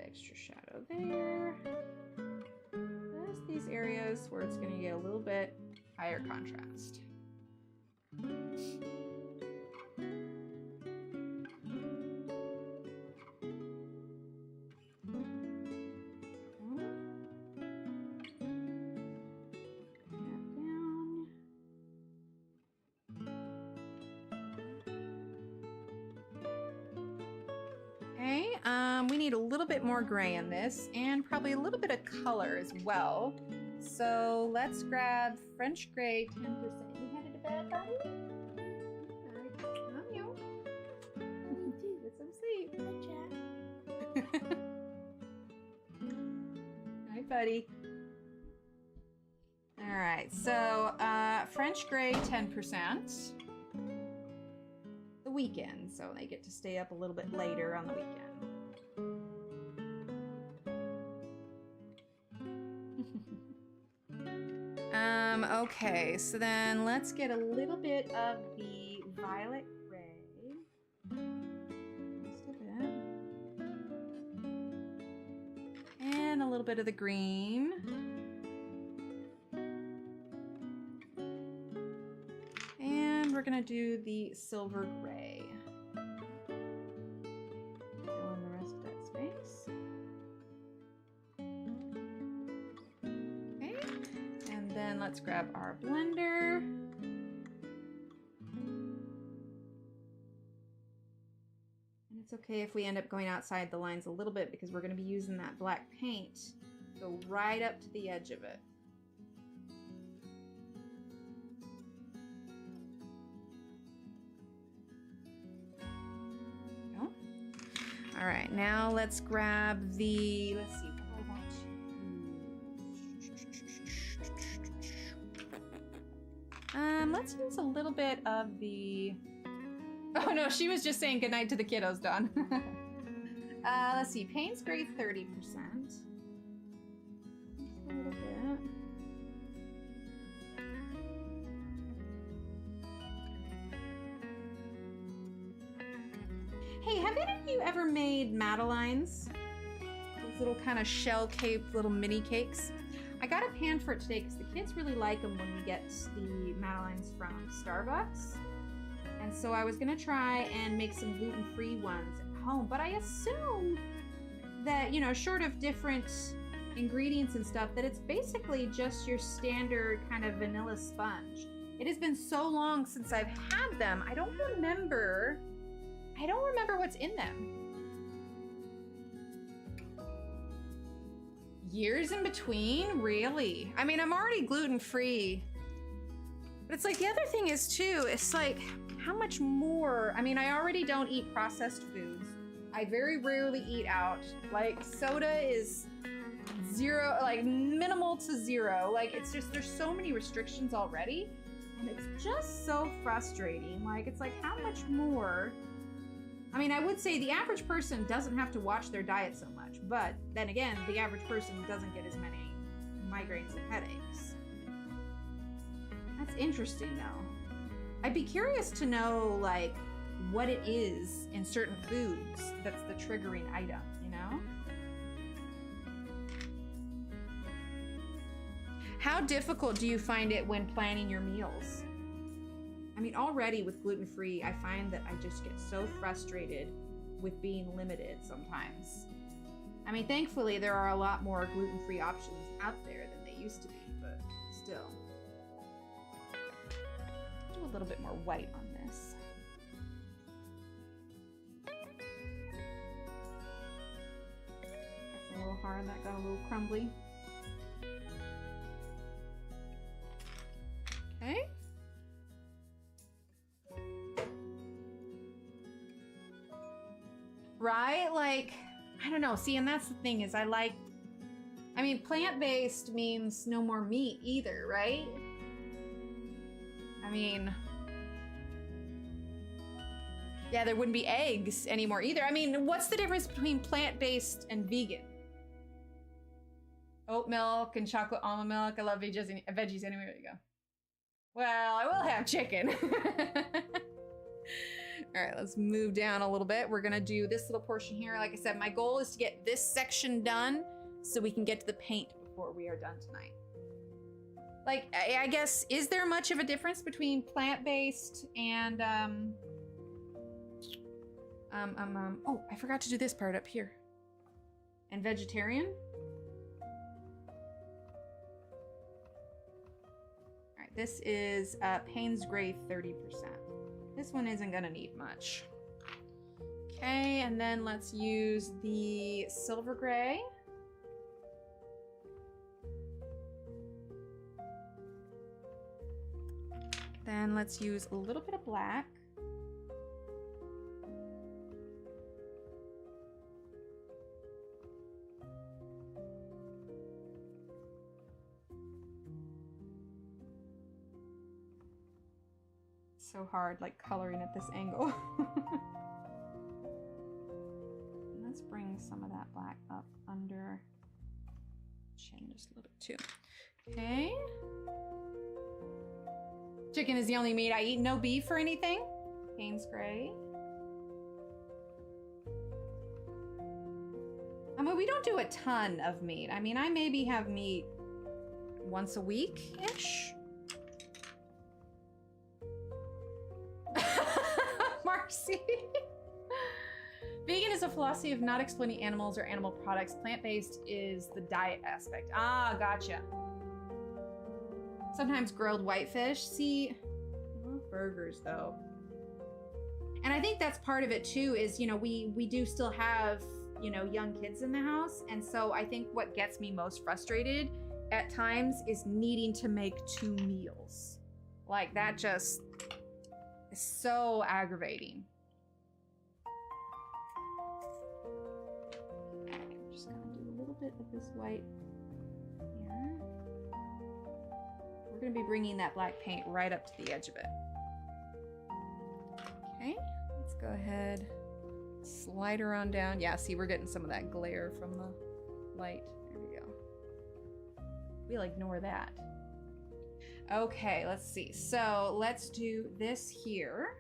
Extra shadow there. Just these areas where it's going to get a little bit higher contrast. We need a little bit more gray in this and probably a little bit of color as well. So let's grab French gray 10%. You headed to bed, buddy? Alright, on you. Get some sleep. Hi, Jack. Alright, buddy. Alright, so French gray 10%. The weekend, so they get to stay up a little bit later on the weekend. Okay, so then let's get a little bit of the violet gray. Just a bit. And a little bit of the green. And we're gonna do the silver gray. Fill in the rest of that space. Then let's grab our blender. And it's okay if we end up going outside the lines a little bit because we're going to be using that black paint to go right up to the edge of it. Go. All right, now let's grab the, let's see. Let's use a little bit of the... Oh no, she was just saying goodnight to the kiddos, Dawn. Let's see, paint's gray 30%. Just a little bit. Hey, have any of you ever made Madeleines? Those little kind of shell-caked little mini cakes? I got a pan for it today because the kids really like them when we get the Madeleines from Starbucks. And so I was gonna try and make some gluten-free ones at home, but I assume that, you know, short of different ingredients and stuff, that it's basically just your standard kind of vanilla sponge. It has been so long since I've had them. I don't remember what's in them. Years in between? Really? I mean, I'm already gluten-free. But it's like, the other thing is too, it's like, how much more? I mean, I already don't eat processed foods. I very rarely eat out. Like, soda is zero, like minimal to zero. Like, it's just, there's so many restrictions already. And it's just so frustrating. Like, it's like, how much more? I mean, I would say the average person doesn't have to watch their diet so much, but then again, the average person doesn't get as many migraines and headaches. That's interesting, though. I'd be curious to know, like, what it is in certain foods that's the triggering item, you know? How difficult do you find it when planning your meals? I mean, already with gluten-free, I find that I just get so frustrated with being limited sometimes. I mean, thankfully, there are a lot more gluten-free options out there than they used to be, but still. a little bit more white on this. That's a little hard, that got a little crumbly. Okay. Right? Like, I don't know. See, and that's the thing is I mean, plant-based means no more meat either, right? I mean, yeah, there wouldn't be eggs anymore either. I mean, what's the difference between plant-based and vegan? Oat milk and chocolate almond milk. I love veggies anyway. There you go. Well, I will have chicken. All right, let's move down a little bit. We're gonna do this little portion here. Like I said, my goal is to get this section done so we can get to the paint before we are done tonight. Like, I guess, is there much of a difference between plant-based and, oh, I forgot to do this part up here. And vegetarian? All right, this is Payne's Gray 30%. This one isn't gonna need much. Okay, and then let's use the silver gray. Then let's use a little bit of black. So hard, like coloring at this angle. Let's bring some of that black up under chin just a little bit too. Okay. Chicken is the only meat I eat. No beef or anything. Payne's Gray. I mean, we don't do a ton of meat. I mean, I maybe have meat once a week-ish. Marcy. Vegan is a philosophy of not exploiting animals or animal products. Plant-based is the diet aspect. Ah, gotcha. Sometimes grilled whitefish. See, I love burgers though. And I think that's part of it too is, you know, we do still have, you know, young kids in the house. And so I think what gets me most frustrated at times is needing to make 2 meals. Like that just is so aggravating. Okay, I'm just gonna do a little bit of this white here. We're gonna be bringing that black paint right up to the edge of it. Okay, let's go ahead, slide her on down. Yeah, see, we're getting some of that glare from the light. There we go. We'll ignore that. Okay, let's see. So let's do this here.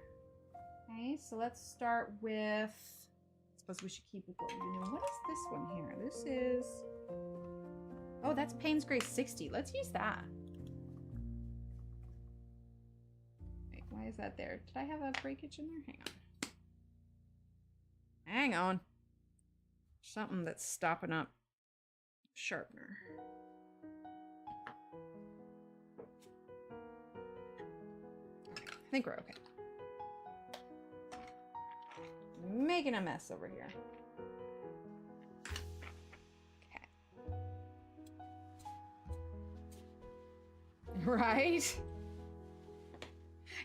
Okay, so let's start with, I suppose we should keep with what we're doing. What is this one here? This is, oh, that's Payne's Gray 60. Let's use that. Wait, why is that there? Did I have a breakage in there? Hang on. Hang on. Something that's stopping up sharpener. I think we're okay. Making a mess over here. Okay. Right?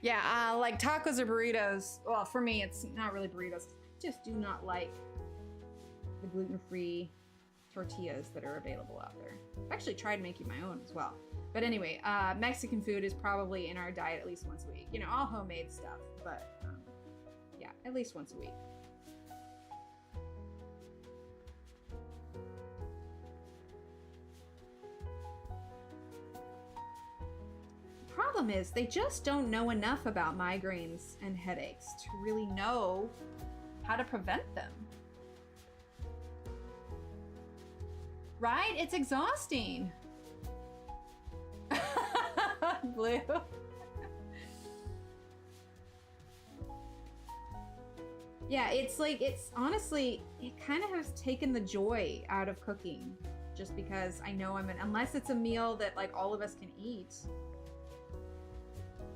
Yeah, like tacos or burritos. Well, for me, it's not really burritos. I just do not like the gluten-free tortillas that are available out there. I've actually tried making my own as well. But anyway, Mexican food is probably in our diet at least once a week. You know, all homemade stuff, but yeah, at least once a week. The problem is they just don't know enough about migraines and headaches to really know how to prevent them. Right? It's exhausting. Blue. Yeah, it's like, it's honestly, it kind of has taken the joy out of cooking just because I know unless it's a meal that like all of us can eat.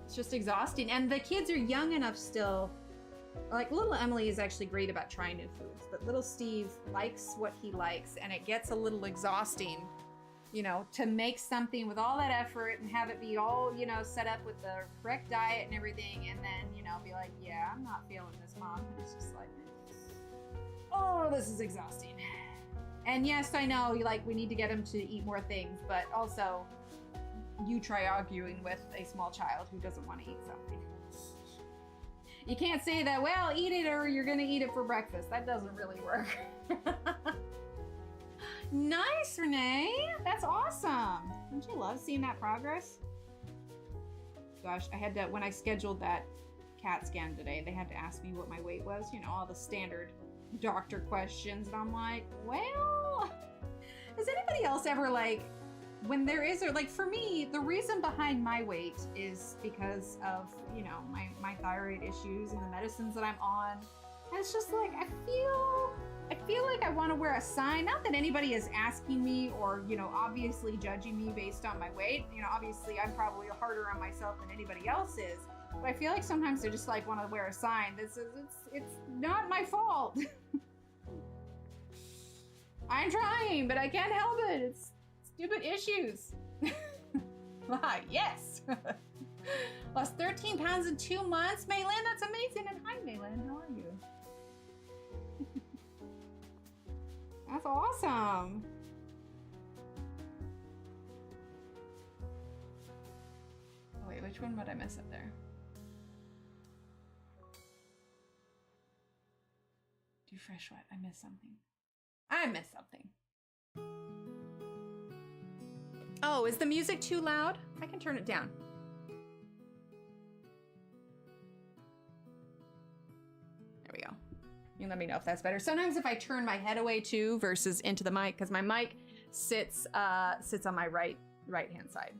It's just exhausting. And the kids are young enough still. Like little Emily is actually great about trying new foods, but little Steve likes what he likes, and it gets a little exhausting, you know, to make something with all that effort and have it be all, you know, set up with the correct diet and everything, and then, you know, be like, yeah, I'm not feeling this, Mom. And it's just like, oh, this is exhausting. And yes, I know, like, we need to get him to eat more things, but also you try arguing with a small child who doesn't want to eat something. You can't say that, well, eat it or you're gonna eat it for breakfast. That doesn't really work. Nice, Renee. That's awesome. Don't you love seeing that progress? Gosh, I had to, when I scheduled that CAT scan today, they had to ask me what my weight was, you know, all the standard doctor questions. And I'm like, well, has anybody else ever, like, when there is, or like for me, the reason behind my weight is because of, you know, my thyroid issues and the medicines that I'm on. And it's just like, I feel like I want to wear a sign. Not that anybody is asking me or, you know, obviously judging me based on my weight. You know, obviously I'm probably harder on myself than anybody else is. But I feel like sometimes they just like want to wear a sign. It's not my fault. I'm trying, but I can't help it. It's stupid issues. Ah, yes. Lost 13 pounds in 2 months. Maylin, that's amazing. And hi, Maylin, how are you? That's awesome. Oh, wait, which one would I miss up there? Do fresh what? I missed something. I missed something. Oh, is the music too loud? I can turn it down. There we go. You can let me know if that's better. Sometimes if I turn my head away too versus into the mic, because my mic sits on my right hand side.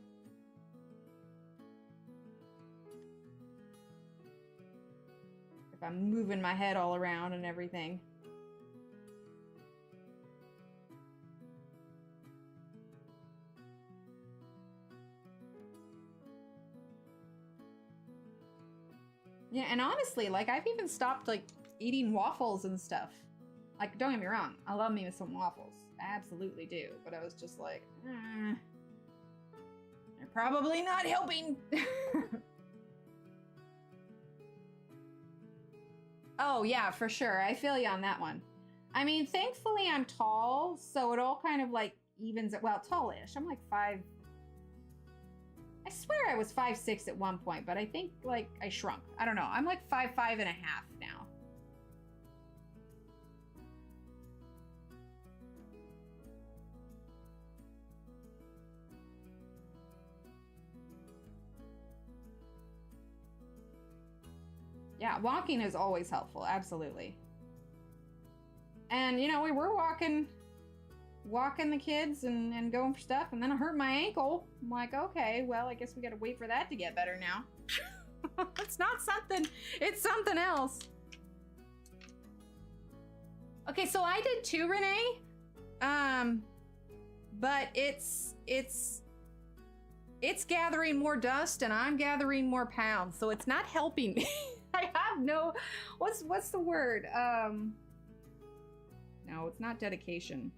If I'm moving my head all around and everything. Yeah, and honestly, like, I've even stopped, like, eating waffles and stuff. Like, don't get me wrong, I love me with some waffles. I absolutely do. But I was just like, they're probably not helping. Oh, yeah, for sure. I feel you on that one. I mean, thankfully, I'm tall, so it all kind of, like, evens it. Well, tallish. I'm like 5... I swear I was 5'6" at one point, but I think, like, I shrunk. I don't know. I'm like 5'5" and a half now. Yeah, walking is always helpful. Absolutely. And, you know, we were walking the kids and going for stuff, and then I hurt my ankle. I'm like, okay, well, I guess we gotta wait for that to get better now. It's not something, it's something else. Okay, so I did too, Renee. But it's gathering more dust and I'm gathering more pounds, so it's not helping me. I have no, what's the word? No, it's not dedication.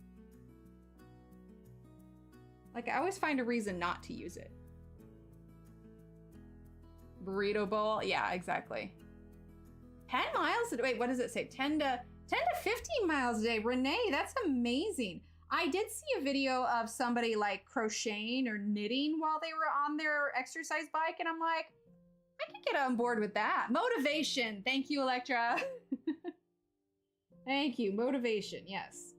Like, I always find a reason not to use it. Burrito bowl, yeah, exactly. 10 miles a day, wait, what does it say? 10 to 15 miles a day. Renee, that's amazing. I did see a video of somebody like crocheting or knitting while they were on their exercise bike, and I'm like, I can get on board with that. Motivation. Thank you, Electra. Thank you. Motivation. Yes.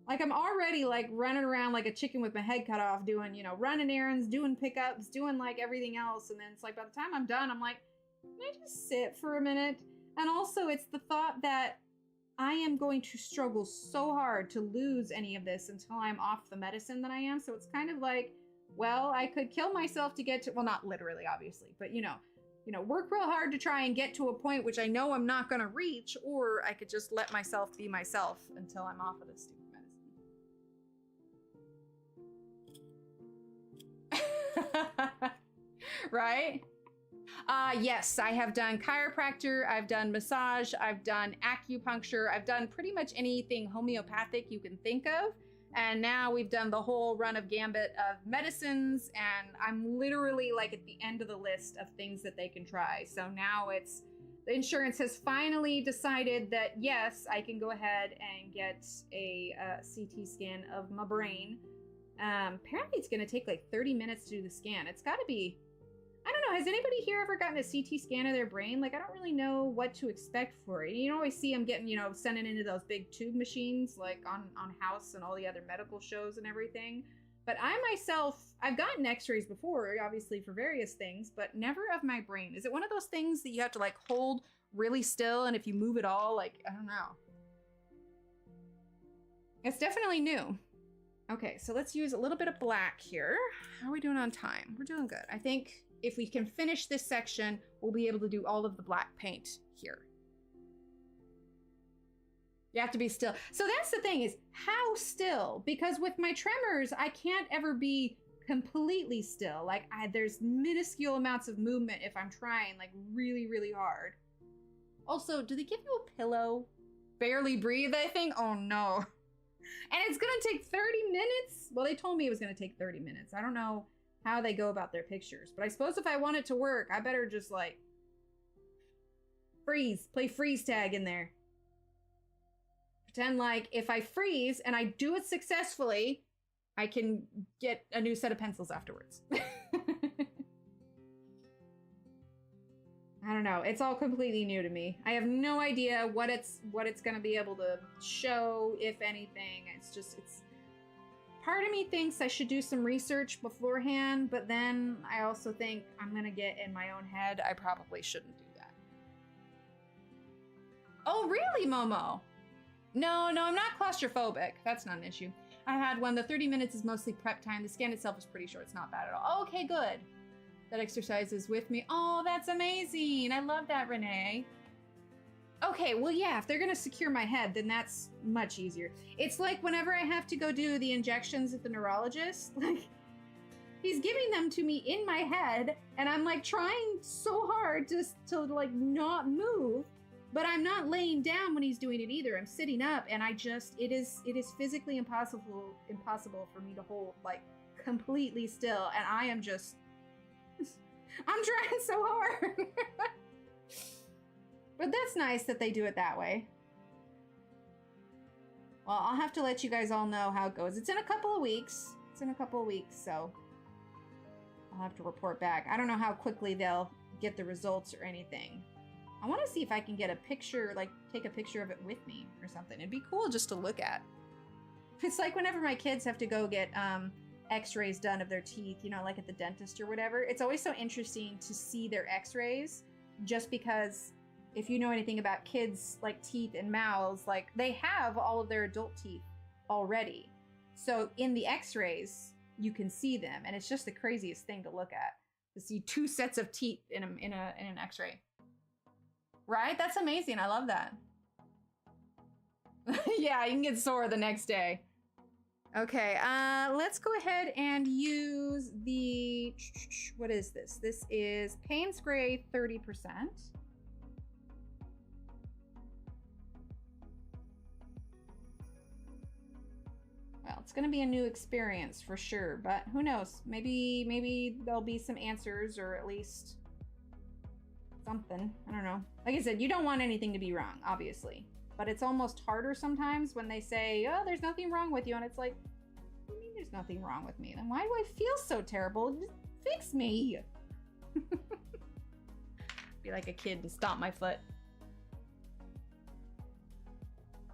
Like, I'm already like running around like a chicken with my head cut off, doing, you know, running errands, doing pickups, doing like everything else. And then it's like, by the time I'm done, I'm like, can I just sit for a minute? And also it's the thought that I am going to struggle so hard to lose any of this until I'm off the medicine that I am. So it's kind of like, well, I could kill myself to get to, well, not literally, obviously, but you know, work real hard to try and get to a point which I know I'm not going to reach, or I could just let myself be myself until I'm off of this stupid medicine. Right? Yes, I have done chiropractor, I've done massage, I've done acupuncture, I've done pretty much anything homeopathic you can think of. And now we've done the whole run of gambit of medicines, and I'm literally like at the end of the list of things that they can try. So now it's, the insurance has finally decided that yes, I can go ahead and get a CT scan of my brain. Apparently it's gonna take like 30 minutes to do the scan. It's gotta be, I don't know, has anybody here ever gotten a CT scan of their brain? Like, I don't really know what to expect for it. You always see them getting, you know, sending into those big tube machines, like on House and all the other medical shows and everything. But I myself, I've gotten x-rays before, obviously for various things, but never of my brain. Is it one of those things that you have to like hold really still, and if you move it all, like, I don't know. It's definitely new. Okay, so let's use a little bit of black here. How are we doing on time? We're doing good. I think if we can finish this section, we'll be able to do all of the black paint here. You have to be still. So that's the thing, is how still? Because with my tremors, I can't ever be completely still. Like, there's minuscule amounts of movement if I'm trying like really, really hard. Also, do they give you a pillow? Barely breathe, I think? Oh no. And it's gonna take 30 minutes? Well, they told me it was gonna take 30 minutes. I don't know how they go about their pictures, but I suppose if I want it to work, I better just like freeze, play freeze tag in there. Pretend like if I freeze and I do it successfully, I can get a new set of pencils afterwards. I don't know. It's all completely new to me. I have no idea what it's going to be able to show, if anything. It's part of me thinks I should do some research beforehand, but then I also think I'm going to get in my own head. I probably shouldn't do that. Oh, really, Momo? No, I'm not claustrophobic. That's not an issue. I had one. The 30 minutes is mostly prep time. The scan itself is pretty short. It's not bad at all. Okay, good. That exercise is with me. Oh, that's amazing. I love that, Renee. Okay, well, yeah, if they're going to secure my head, then that's much easier. It's like whenever I have to go do the injections at the neurologist, like, he's giving them to me in my head, and I'm like trying so hard to like not move, but I'm not laying down when he's doing it either. I'm sitting up, and it is physically impossible for me to hold like completely still, and I am just, I'm trying so hard. But that's nice that they do it that way. Well, I'll have to let you guys all know how it goes. It's in a couple of weeks. So I'll have to report back. I don't know how quickly they'll get the results or anything. I want to see if I can get a picture, like take a picture of it with me or something. It'd be cool just to look at. It's like whenever my kids have to go get x-rays done of their teeth, you know, like at the dentist or whatever. It's always so interesting to see their x-rays, just because if you know anything about kids, like teeth and mouths, like they have all of their adult teeth already. So in the x-rays, you can see them, and it's just the craziest thing to look at, to see two sets of teeth in an x-ray. Right? That's amazing. I love that. Yeah, you can get sore the next day. Okay, let's go ahead and use the, what is this? This is Payne's Gray 30%. Well, it's gonna be a new experience for sure, but who knows? Maybe there'll be some answers, or at least something. I don't know. Like I said, you don't want anything to be wrong, obviously. But it's almost harder sometimes when they say, oh, there's nothing wrong with you. And it's like, what do you mean there's nothing wrong with me? Then why do I feel so terrible? Just fix me. Be like a kid to stomp my foot.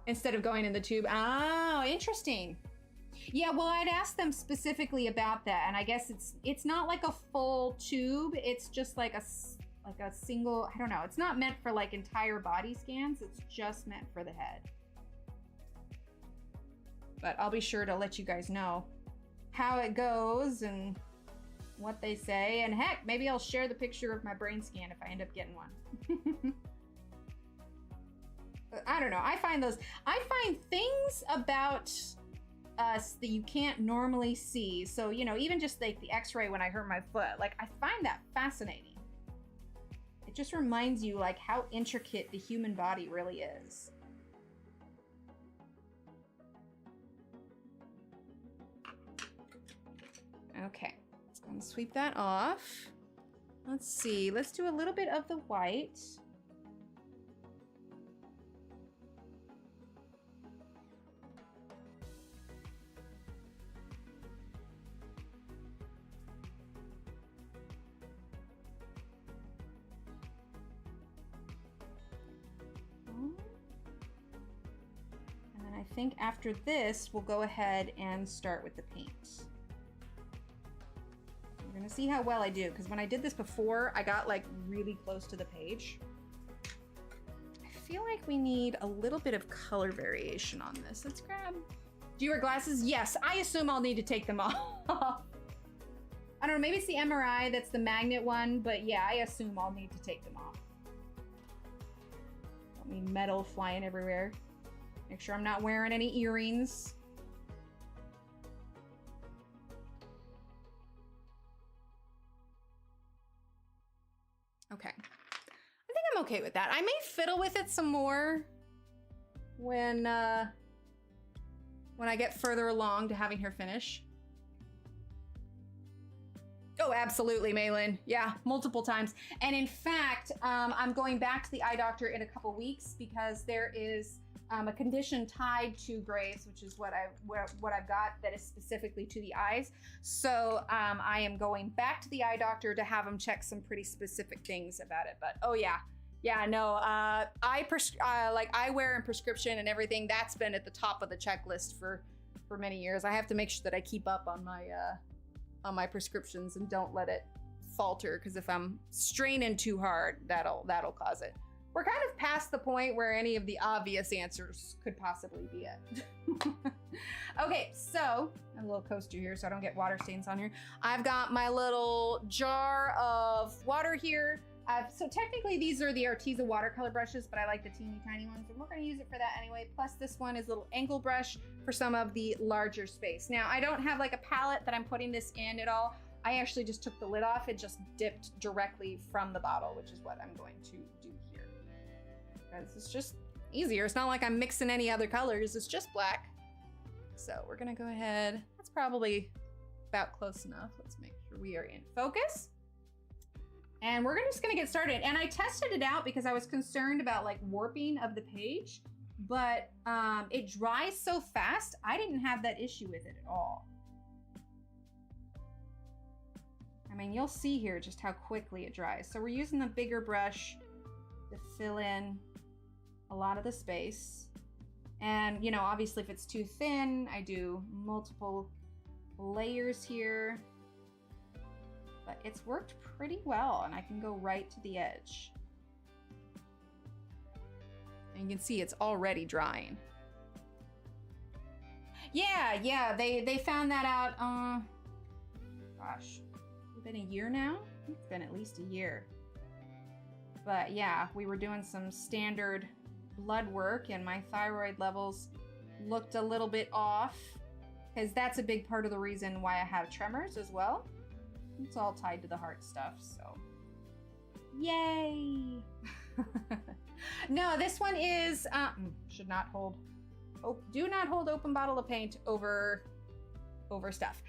Instead of going in the tube. Oh, interesting. Yeah, well, I'd asked them specifically about that. And I guess it's not like a full tube. It's just like a single, I don't know. It's not meant for like entire body scans. It's just meant for the head. But I'll be sure to let you guys know how it goes and what they say. And heck, maybe I'll share the picture of my brain scan if I end up getting one. I don't know. I find things about us that you can't normally see. So, you know, even just like the x-ray when I hurt my foot, like I find that fascinating. It just reminds you like how intricate the human body really is. Okay, so I'm gonna sweep that off. Let's see, let's do a little bit of the white. And then I think after this, we'll go ahead and start with the paint. We're gonna see how well I do, because when I did this before, I got like really close to the page. I feel like we need a little bit of color variation on this. Let's grab... Do you wear glasses? Yes, I assume I'll need to take them off. I don't know, maybe it's the MRI that's the magnet one, but yeah, I assume I'll need to take them off. Don't need metal flying everywhere. Make sure I'm not wearing any earrings. Okay, I think I'm okay with that. I may fiddle with it some more when I get further along to having her finish. Oh, absolutely, Malin. Yeah, multiple times. And in fact, I'm going back to the eye doctor in a couple weeks because there is a condition tied to grays, which is what I've got that is specifically to the eyes. So I am going back to the eye doctor to have him check some pretty specific things about it. But oh yeah, no, eyewear and prescription and everything, that's been at the top of the checklist for many years. I have to make sure that I keep up on my prescriptions and don't let it falter, because if I'm straining too hard, that'll cause it. We're kind of past the point where any of the obvious answers could possibly be it. Okay, so a little coaster here so I don't get water stains on here. I've got my little jar of water here. So technically these are the Arteza watercolor brushes, but I like the teeny tiny ones, and we're gonna use it for that anyway. Plus this one is a little angle brush for some of the larger space. Now I don't have like a palette that I'm putting this in at all. I actually just took the lid off and just dipped directly from the bottle, which is what I'm going to do here. Because it's just easier. It's not like I'm mixing any other colors, it's just black. So we're gonna go ahead. That's probably about close enough. Let's make sure we are in focus. And we're just gonna get started. And I tested it out because I was concerned about like warping of the page, but it dries so fast, I didn't have that issue with it at all. I mean, you'll see here just how quickly it dries. So we're using the bigger brush to fill in a lot of the space. And you know, obviously if it's too thin, I do multiple layers here. But it's worked pretty well, and I can go right to the edge. And you can see it's already drying. Yeah, they found that out, gosh, it's been a year now? It's been at least a year. But yeah, we were doing some standard blood work and my thyroid levels looked a little bit off, because that's a big part of the reason why I have tremors as well. It's all tied to the heart stuff, so yay. No, this one is should not hold, do not hold open bottle of paint over stuff.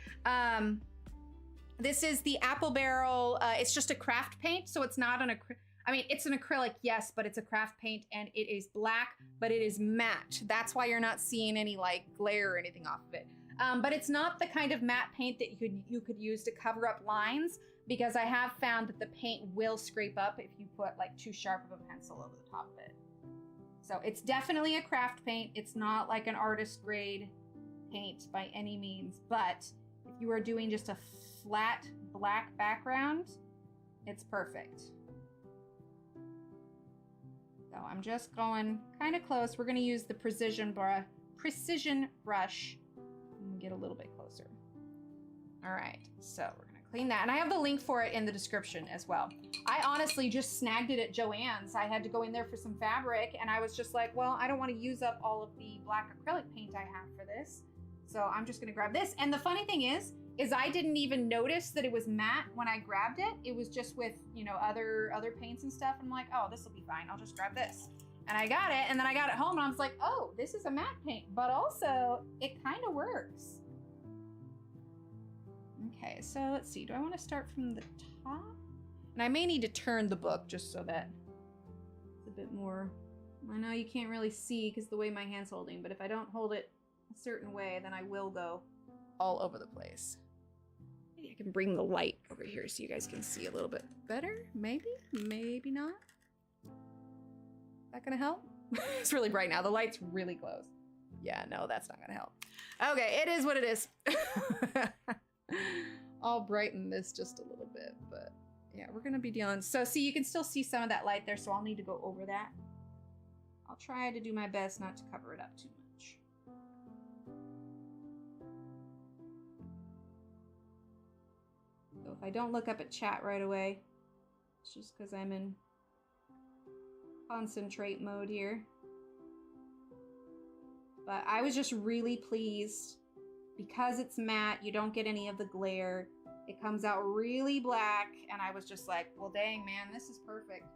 This is the Apple Barrel. It's just a craft paint, so it's not an I mean, it's an acrylic, yes, but it's a craft paint, and it is black, but it is matte. That's why you're not seeing any like glare or anything off of it. But it's not the kind of matte paint that you could use to cover up lines, because I have found that the paint will scrape up if you put like too sharp of a pencil over the top of it. So it's definitely a craft paint. It's not like an artist grade paint by any means, but if you are doing just a flat black background, it's perfect. So I'm just going kind of close. We're going to use the precision brush. Get a little bit closer. All right, so we're gonna clean that, and I have the link for it in the description as well. I honestly just snagged it at Joann's. I had to go in there for some fabric, and I was just like, well, I don't want to use up all of the black acrylic paint I have for this, So I'm just gonna grab this. And the funny thing is I didn't even notice that it was matte when I grabbed it. It was just with, you know, other paints and stuff. I'm like, oh, this will be fine. I'll just grab this. And I got it, and then I got it home, and I was like, oh, this is a matte paint, but also it kind of works. Okay, so let's see. Do I want to start from the top? And I may need to turn the book just so that it's a bit more. I know you can't really see because the way my hand's holding, but if I don't hold it a certain way, then I will go all over the place. Maybe I can bring the light over here so you guys can see a little bit better. Maybe, maybe not. Is that gonna help? It's really bright now. The light's really close. Yeah, no, that's not gonna help. Okay, it is what it is. I'll brighten this just a little bit, but yeah, we're gonna be dealing. So see, you can still see some of that light there, so I'll need to go over that. I'll try to do my best not to cover it up too much. So if I don't look up at chat right away, it's just because I'm in concentrate mode here. But I was just really pleased because it's matte, you don't get any of the glare. It comes out really black, and I was just like, well, dang, man, this is perfect.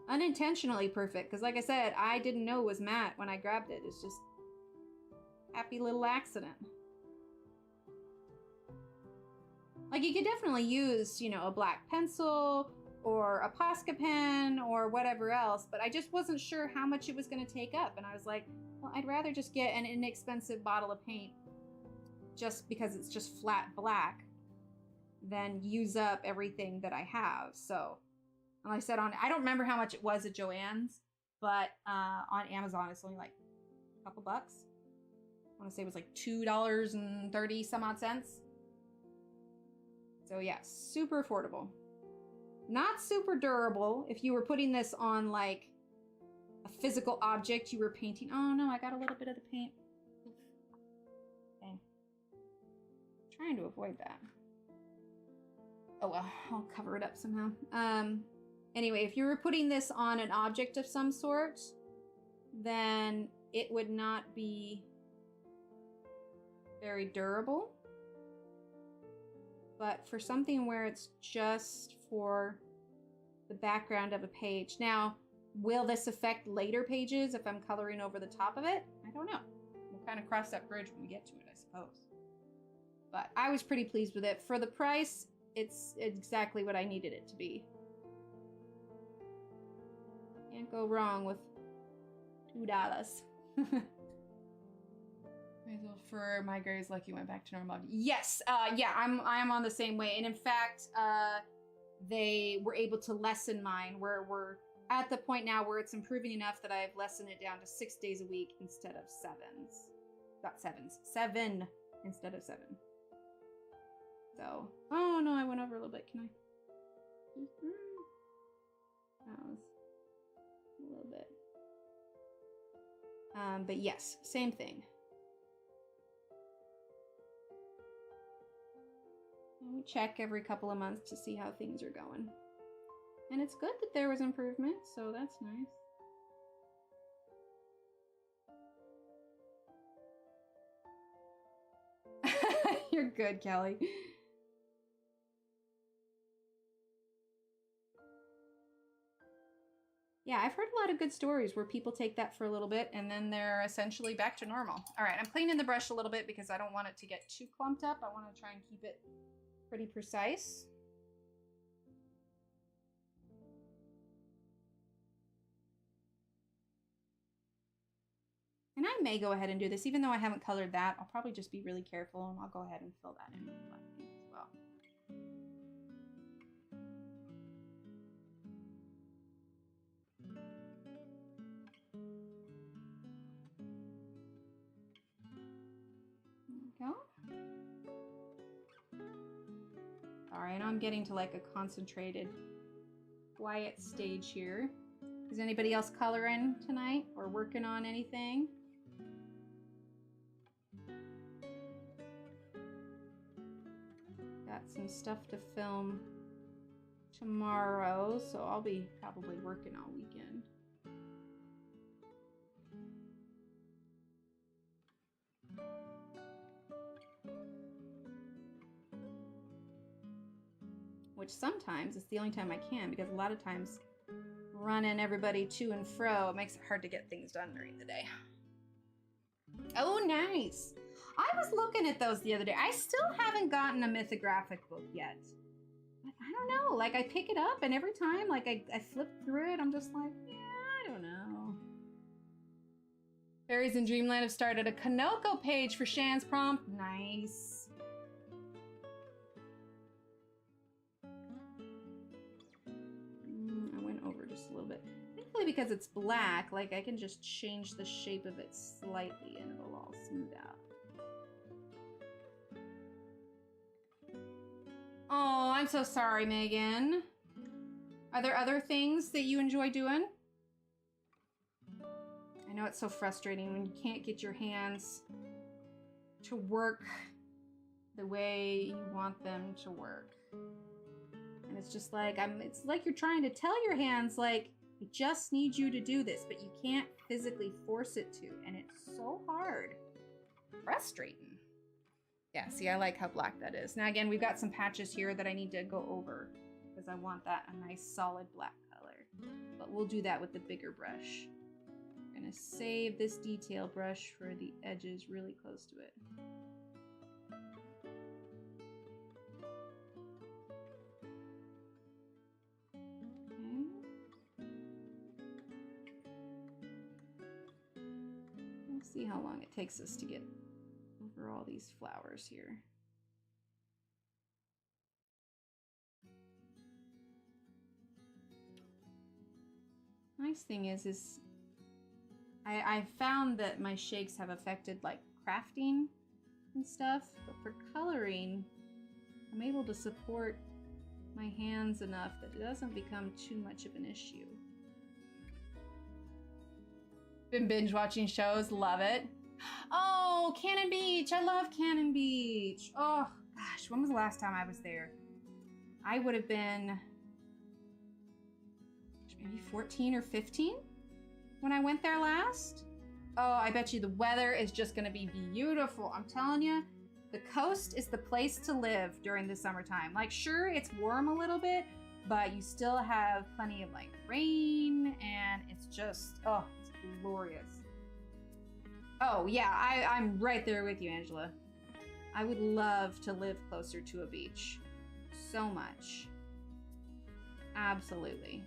Unintentionally perfect, because like I said, I didn't know it was matte when I grabbed it. It's just happy little accident. Like, you could definitely use, you know, a black pencil or a Posca pen or whatever else, but I just wasn't sure how much it was going to take up. And I was like, well, I'd rather just get an inexpensive bottle of paint just because it's just flat black than use up everything that I have. So, like I said, I don't remember how much it was at Joann's, but on Amazon, it's only like a couple bucks. I want to say it was like $2.30 some odd cents. So yeah, super affordable. Not super durable. If you were putting this on like a physical object you were painting. Oh no, I got a little bit of the paint. Okay. Trying to avoid that. Oh well, I'll cover it up somehow. Anyway, if you were putting this on an object of some sort, then it would not be very durable. But for something where it's just for the background of a page. Now, will this affect later pages if I'm coloring over the top of it? I don't know. We'll kind of cross that bridge when we get to it, I suppose. But I was pretty pleased with it. For the price, it's exactly what I needed it to be. Can't go wrong with $2. For my grades, like you went back to normal. Yes, yeah, I'm on the same way. And in fact, they were able to lessen mine. We're at the point now where it's improving enough that I've lessened it down to 6 days a week instead of 7s. Not 7s. 7 instead of 7. So, oh no, I went over a little bit. Can I? That was a little bit. But yes, same thing. We check every couple of months to see how things are going. And it's good that there was improvement, so that's nice. You're good, Kelly. Yeah, I've heard a lot of good stories where people take that for a little bit and then they're essentially back to normal. All right, I'm cleaning the brush a little bit because I don't want it to get too clumped up. I want to try and keep it pretty precise. And I may go ahead and do this, even though I haven't colored that. I'll probably just be really careful and I'll go ahead and fill that in with black paint as well. There we go. All right, I'm getting to like a concentrated, quiet stage here. Is anybody else coloring tonight or working on anything? Got some stuff to film tomorrow, so I'll be probably working all weekend. which sometimes it's the only time I can, because a lot of times running everybody to and fro, it makes it hard to get things done during the day. Oh, nice. I was looking at those the other day. I still haven't gotten a mythographic book yet. But I don't know, like I pick it up and every time like I flip through it, I'm just like, yeah, I don't know. Fairies in Dreamland have started a Kanoko page for Shan's prompt. Nice. I went over just a little bit. Thankfully, because it's black, like I can just change the shape of it slightly and it'll all smooth out. Oh, I'm so sorry, Megan. Are there other things that you enjoy doing? I know it's so frustrating when you can't get your hands to work the way you want them to work. And it's just like, it's like you're trying to tell your hands, like, I just need you to do this, but you can't physically force it to. And it's so hard. Frustrating. Yeah, see, I like how black that is. Now, again, we've got some patches here that I need to go over because I want that a nice solid black color. But we'll do that with the bigger brush. I'm gonna save this detail brush for the edges really close to it. Okay. We'll see how long it takes us to get over all these flowers here. Nice thing is I found that my shakes have affected like crafting and stuff, but for coloring, I'm able to support my hands enough that it doesn't become too much of an issue. Been binge watching shows, love it. Oh, Cannon Beach, I love Cannon Beach. Oh gosh, when was the last time I was there? I would have been maybe 14 or 15 when I went there last. Oh, I bet you the weather is just gonna be beautiful. I'm telling you, the coast is the place to live during the summertime. Like, sure, it's warm a little bit, but you still have plenty of like rain and it's just, oh, it's glorious. Oh yeah, I'm right there with you, Angela. I would love to live closer to a beach. So much. Absolutely.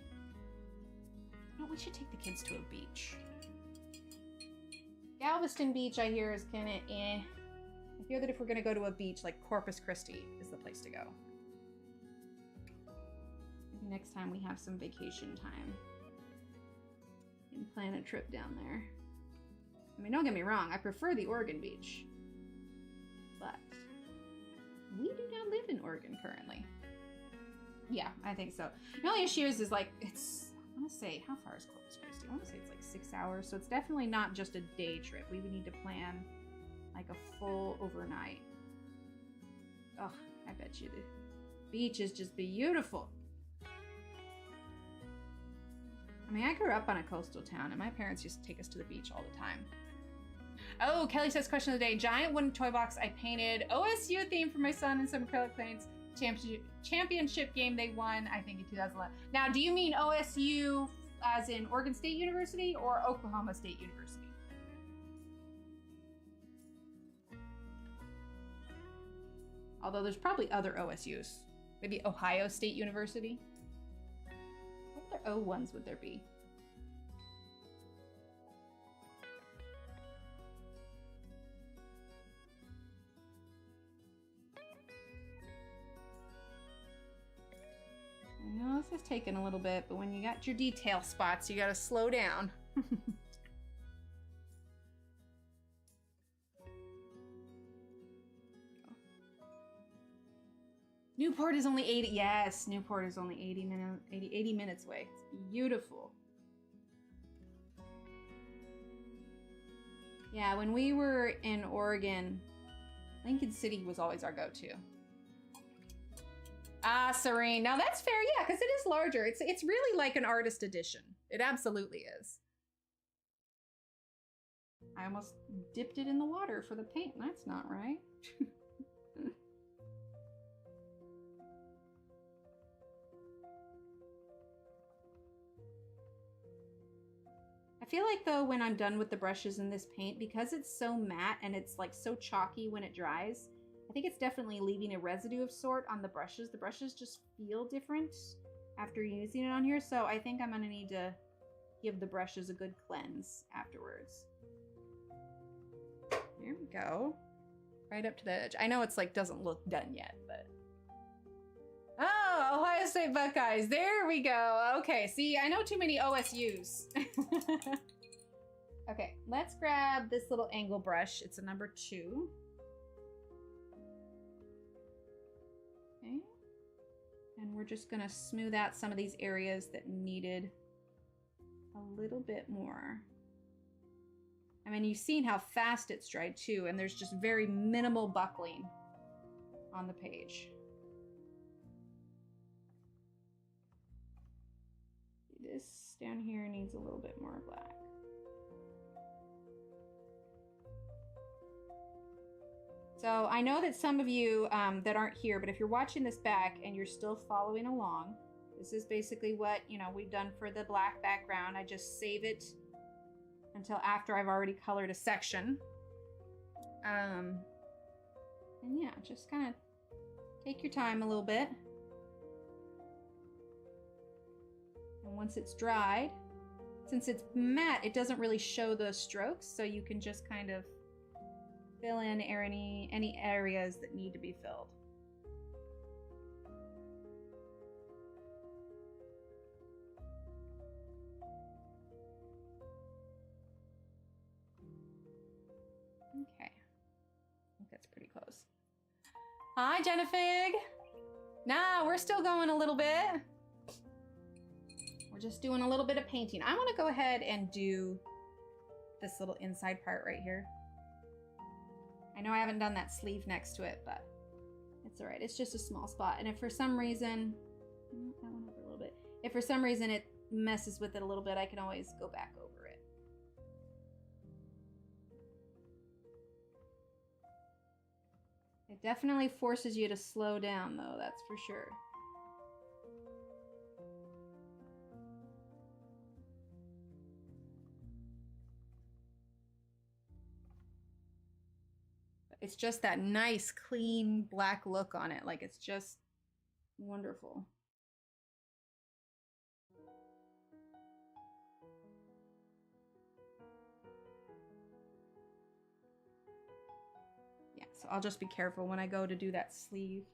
No, we should take the kids to a beach. Galveston Beach, I hear, is kind of eh. I hear that if we're gonna go to a beach, like Corpus Christi is the place to go. Maybe next time we have some vacation time and plan a trip down there. I mean, don't get me wrong, I prefer the Oregon beach, but we do not live in Oregon currently. Yeah, I think so. The only issue is like, it's, I want to say, how far is Corpus Christi? I want to say it's like 6 hours, so it's definitely not just a day trip. We would need to plan like a full overnight. Oh, I bet you the beach is just beautiful. I mean, I grew up on a coastal town and my parents used to take us to the beach all the time. Oh, Kelly says, question of the day. Giant wooden toy box I painted. OSU theme for my son and some acrylic paints. Championship game they won, I think, in 2011. Now, do you mean OSU as in Oregon State University or Oklahoma State University? Although there's probably other OSUs. Maybe Ohio State University? What other O ones would there be? I know this is taking a little bit, but when you got your detail spots, you gotta slow down. Newport is only 80, yes, Newport is only 80 minutes away. It's beautiful. Yeah, when we were in Oregon, Lincoln City was always our go-to. Ah, Serene. Now that's fair, yeah, because it is larger. It's really like an artist edition. It absolutely is. I almost dipped it in the water for the paint. That's not right. feel like though when I'm done with the brushes in this paint, because it's so matte and it's like so chalky when it dries, I think it's definitely leaving a residue of sort on the brushes. The brushes just feel different after using it on here. So I think I'm gonna need to give the brushes a good cleanse afterwards. There we go. Right up to the edge. I know it's like doesn't look done yet, but. Oh, Ohio State Buckeyes. There we go. Okay, see, I know too many OSUs. Okay, let's grab this little angle brush. It's a number 2. Okay. And we're just gonna smooth out some of these areas that needed a little bit more. I mean, you've seen how fast it's dried too, and there's just very minimal buckling on the page. This down here needs a little bit more black. So I know that some of you that aren't here, but if you're watching this back and you're still following along, this is basically what, you know, we've done for the black background. I just save it until after I've already colored a section. And yeah, just kind of take your time a little bit. And once it's dried, since it's matte, it doesn't really show the strokes, so you can just kind of fill in any areas that need to be filled. Okay, I think that's pretty close. Hi, Jennifer. Nah, we're still going a little bit. We're just doing a little bit of painting. I want to go ahead and do this little inside part right here. I know I haven't done that sleeve next to it, but it's all right. It's just a small spot. And if for some reason, that went over a little bit. If for some reason it messes with it a little bit, I can always go back over it. It definitely forces you to slow down though, that's for sure. It's just that nice, clean, black look on it. Like, it's just wonderful. Yeah, so I'll just be careful when I go to do that sleeve.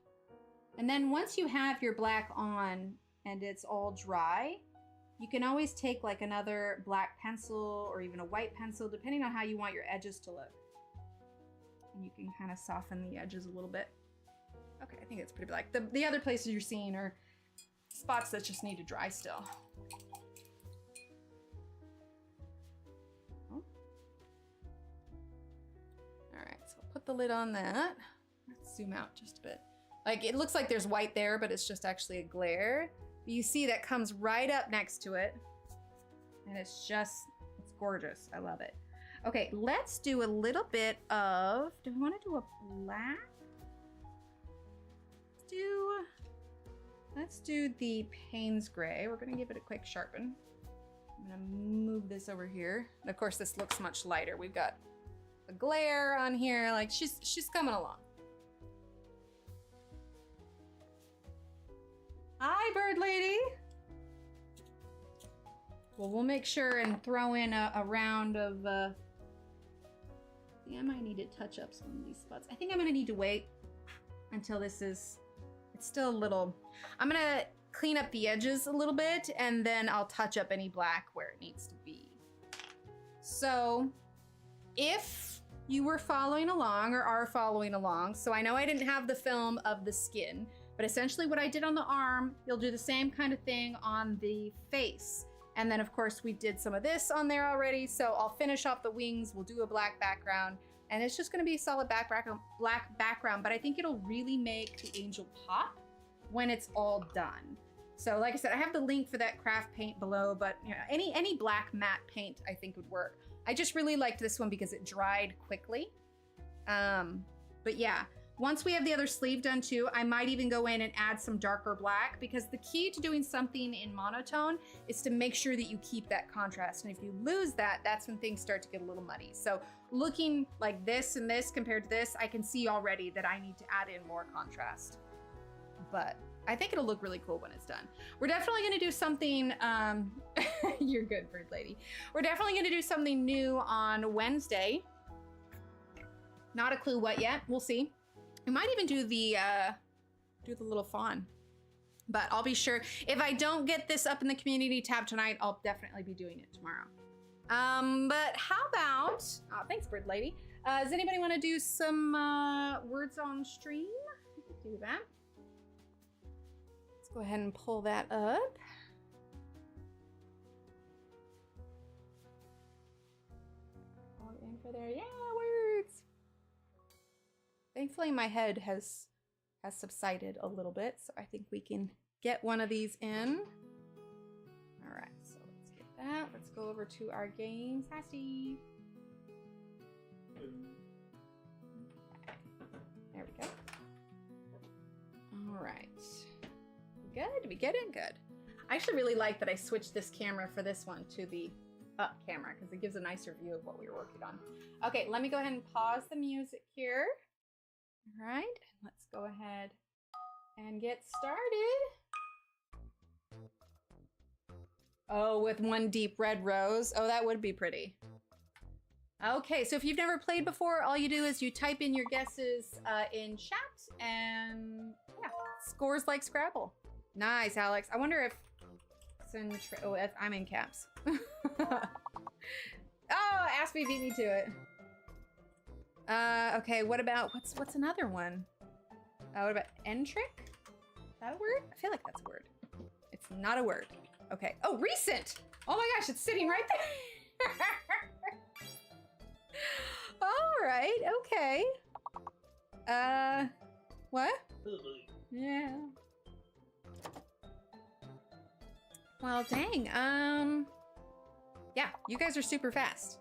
And then once you have your black on and it's all dry, you can always take like another black pencil or even a white pencil, depending on how you want your edges to look. You can kind of soften the edges a little bit. Okay, I think it's pretty black. The other places you're seeing are spots that just need to dry still. Oh. All right, so I'll put the lid on that. Let's zoom out just a bit. Like, it looks like there's white there, but it's just actually a glare. But you see that comes right up next to it. And it's gorgeous. I love it. Okay, let's do a little bit of, do we want to do a black? Let's do the Payne's Gray. We're gonna give it a quick sharpen. I'm gonna move this over here. And of course, this looks much lighter. We've got a glare on here, like she's coming along. Hi, bird lady. Well, we'll make sure and throw in a round of, I might need to touch up some of these spots. I think I'm gonna need to wait until this is, it's still a little, I'm gonna clean up the edges a little bit and then I'll touch up any black where it needs to be. So if you were following along or are following along, so I know I didn't have the film of the skin, but essentially what I did on the arm, you'll do the same kind of thing on the face. And then of course we did some of this on there already. So I'll finish off the wings. We'll do a black background and it's just gonna be a solid black background, but I think it'll really make the angel pop when it's all done. So like I said, I have the link for that craft paint below, but you know, any black matte paint I think would work. I just really liked this one because it dried quickly. But yeah, Once we have the other sleeve done too, I might even go in and add some darker black, because the key to doing something in monotone is to make sure that you keep that contrast. And if you lose that, that's when things start to get a little muddy. So looking like this and this compared to this, I can see already that I need to add in more contrast. But I think it'll look really cool when it's done. We're definitely gonna do something, you're good, bird lady. We're definitely gonna do something new on Wednesday. Not a clue what yet, we'll see. We might even do the little fawn, but I'll be sure. If I don't get this up in the community tab tonight, I'll definitely be doing it tomorrow. But how about, oh, thanks, bird lady. Does anybody want to do some words on stream? We can do that. Let's go ahead and pull that up. All the info there, yeah, words. Thankfully, my head has subsided a little bit, so I think we can get one of these in. All right, so let's get that. Let's go over to our games. Hi, Steve. Okay. There we go. All right. Good. We get it? Good. I actually really like that I switched this camera for this one to the up camera, because it gives a nicer view of what we were working on. Okay, let me go ahead and pause the music here. All right, let's go ahead and get started. Oh, with one deep red rose. Oh, that would be pretty. Okay, so if you've never played before, all you do is you type in your guesses in chat, and yeah, scores like Scrabble. Nice, Alex. I wonder if if I'm in caps. Oh, Aspie beat me to it. Okay, what about, what's another one? What about entric? Is that a word? I feel like that's a word. It's not a word. Okay. Oh, recent! Oh my gosh, it's sitting right there! Alright, okay. What? Yeah. Well, dang, yeah, you guys are super fast.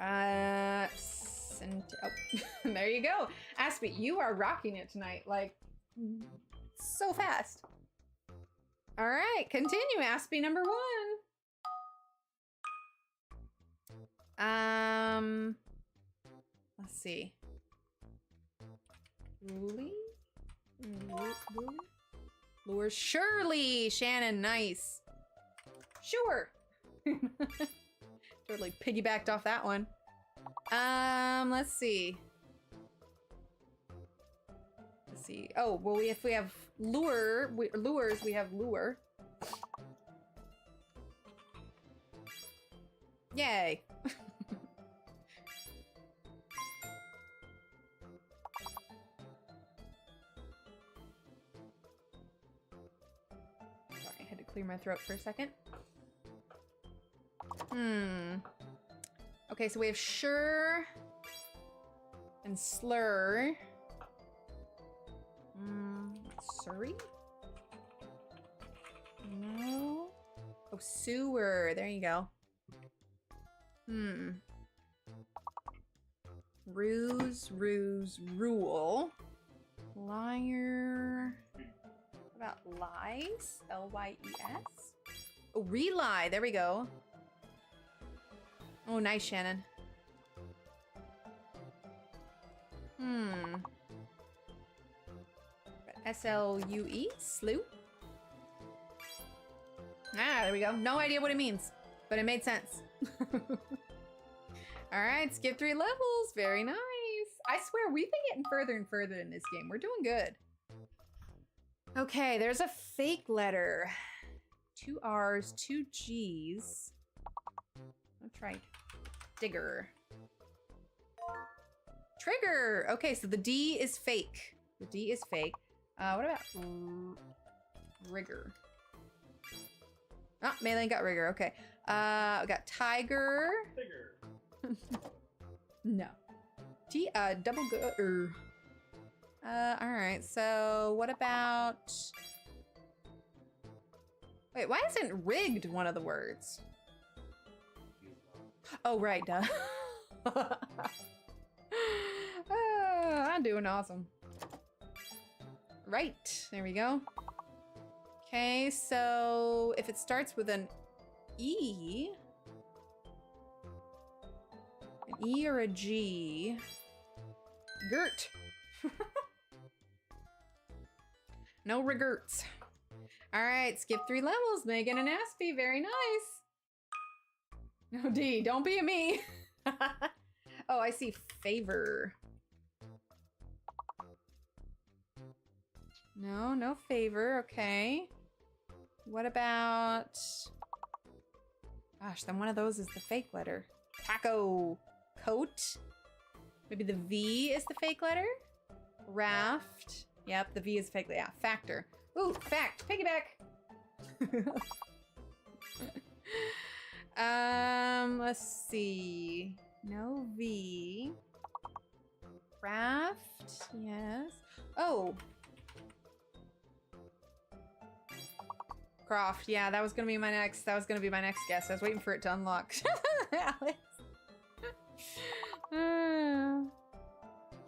Oh, there you go. Aspie, you are rocking it tonight, like, so fast. All right, continue, Aspie, number one. Let's see. Lure, Shirley, Shannon, nice. Sure. Totally piggybacked off that one. Let's see. Let's see. Oh, well, if we have lures, we have lure. Yay. Sorry, I had to clear my throat for a second. Okay, so we have sure and slur. Surrey? No. Oh, sewer. There you go. Ruse, rule. Liar. What about lies? L-Y-E-S? Oh, relie. There we go. Oh, nice, Shannon. S-L-U-E? Slew? Ah, there we go. No idea what it means, but it made sense. All right, skip 3 levels. Very nice. I swear, we've been getting further and further in this game. We're doing good. Okay, there's a fake letter. 2 R's, 2 G's. I'll try digger. Trigger. Okay, so the D is fake. The D is fake. What about rigor? Ah, Maylin got rigor. Okay. We got tiger. Bigger. No. T. Double go. All right. So what about? Wait, why isn't rigged one of the words? Oh, right, duh. doing awesome. Right, there we go. Okay, so if it starts with an E or a G, Gert. No regrets. All right, skip 3 levels, Megan and Aspie, very nice. No D, don't be a me. Oh, I see favor. No, no favor, okay. What about... Gosh, then one of those is the fake letter. Taco. Coat. Maybe the V is the fake letter? Raft. Yep, the V is fake. Yeah, factor. Ooh, fact. Piggyback. Let's see. No V. Raft. Yes. Oh. Croft. Yeah, that was gonna be my next. That was gonna be my next guess. I was waiting for it to unlock. Alex.